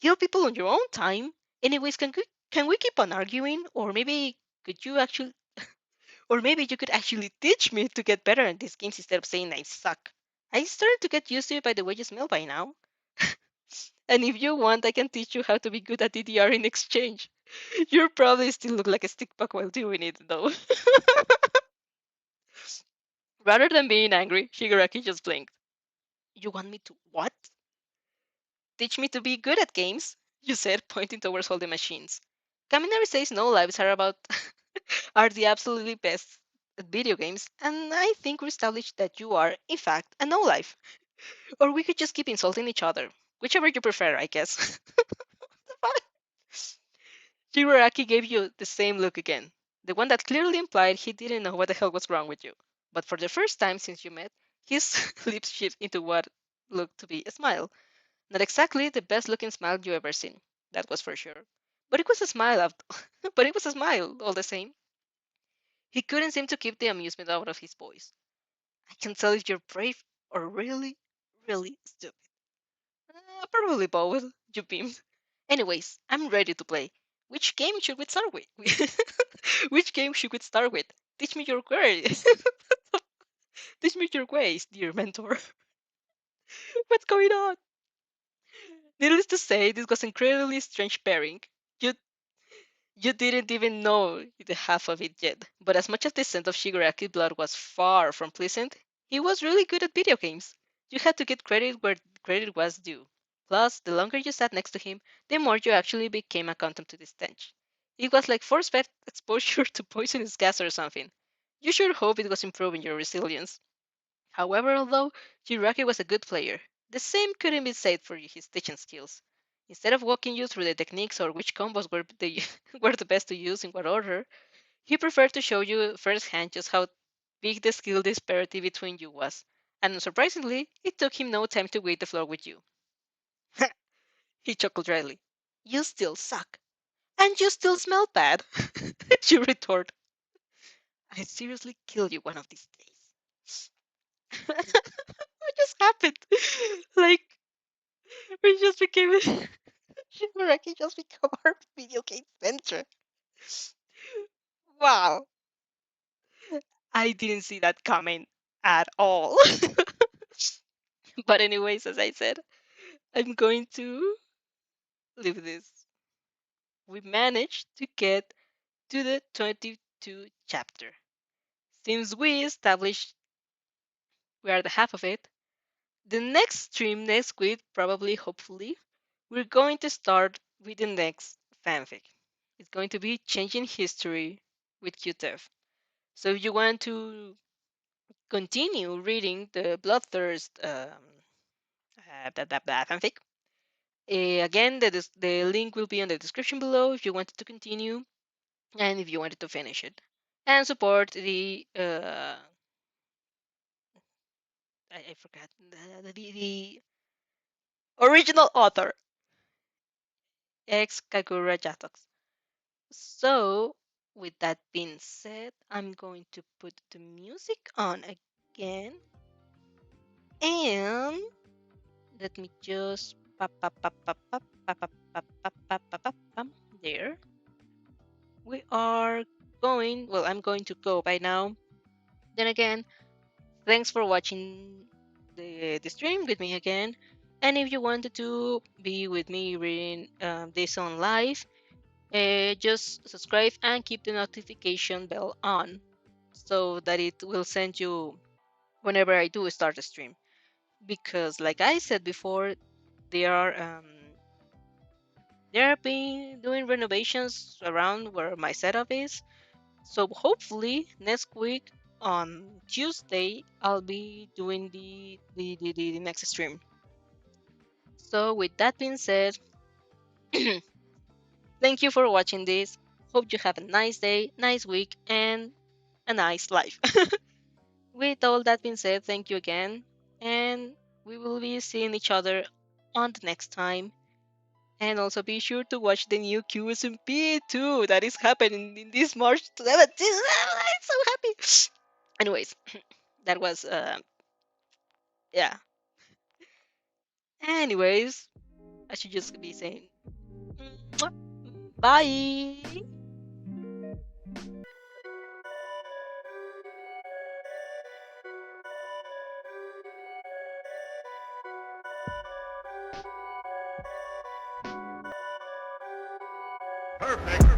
Kill people on your own time. Anyways, can we keep on arguing? Or maybe you could actually teach me to get better at these games instead of saying I suck. I started to get used to it by the way you smell by now. And if you want, I can teach you how to be good at DDR in exchange. You'll probably still look like a stickbug while doing it, though. Rather than being angry, Shigaraki just blinked. You want me to what? Teach me to be good at games, you said, pointing towards all the machines. Kaminari says no lives are about are the absolutely best at video games, and I think we established that you are, in fact, a no life. Or we could just keep insulting each other. Whichever you prefer, I guess. Shigaraki gave you the same look again, the one that clearly implied he didn't know what the hell was wrong with you. But for the first time since you met, his lips shifted into what looked to be a smile. Not exactly the best looking smile you ever seen, that was for sure. But it was a smile but it was a smile all the same. He couldn't seem to keep the amusement out of his voice. I can tell if you're brave or really, really stupid. Probably both, you beamed. Anyways, I'm ready to play. Which game should we start with? Which game should we start with? Teach me your ways. Teach me your ways, dear mentor. What's going on? Needless to say, this was incredibly strange pairing. You you didn't even know the half of it yet. But as much as the scent of Shigaraki's blood was far from pleasant, he was really good at video games. You had to get credit where credit was due. Plus, the longer you sat next to him, the more you actually became accustomed to the stench. It was like force-fed exposure to poisonous gas or something. You sure hope it was improving your resilience. However, although Jiraki was a good player, the same couldn't be said for his teaching skills. Instead of walking you through the techniques or which combos were the best to use in what order, he preferred to show you firsthand just how big the skill disparity between you was. And unsurprisingly, it took him no time to wait the floor with you. He chuckled dryly. You still suck. And you still smell bad. You retort. I'd seriously kill you one of these days. What just happened? Like, we just became Shimuraki just become our video game center. Wow. I didn't see that coming at all. But anyways, as I said, I'm going to leave this. We managed to get to the 22 chapter. Since we established we are the half of it, the next stream next week, probably, hopefully, we're going to start with the next fanfic. It's going to be changing history with QTEF. So if you want to continue reading the Bloodthirst fanfic, again, the link will be in the description below if you wanted to continue and if you wanted to finish it. And support I forgot, the original author, ex Kagura Jatox. So, with that being said, I'm going to put the music on again. And let me just there. We are going, well, I'm going to go by now. Then again, thanks for watching the stream with me again. And if you wanted to be with me reading this on live, just subscribe and keep the notification bell on so that it will send you whenever I do start a stream. Because, like I said before, they are they're being doing renovations around where my setup is. So hopefully next week on Tuesday I'll be doing the next stream. So with that being said, thank you for watching this. Hope you have a nice day, nice week, and a nice life. With all that being said, thank you again, and we will be seeing each other on the next time. And also be sure to watch the new QSMP too that is happening in this March 17th. I'm so happy. Anyways, that was yeah. Anyways, I should just be saying bye. Perfect.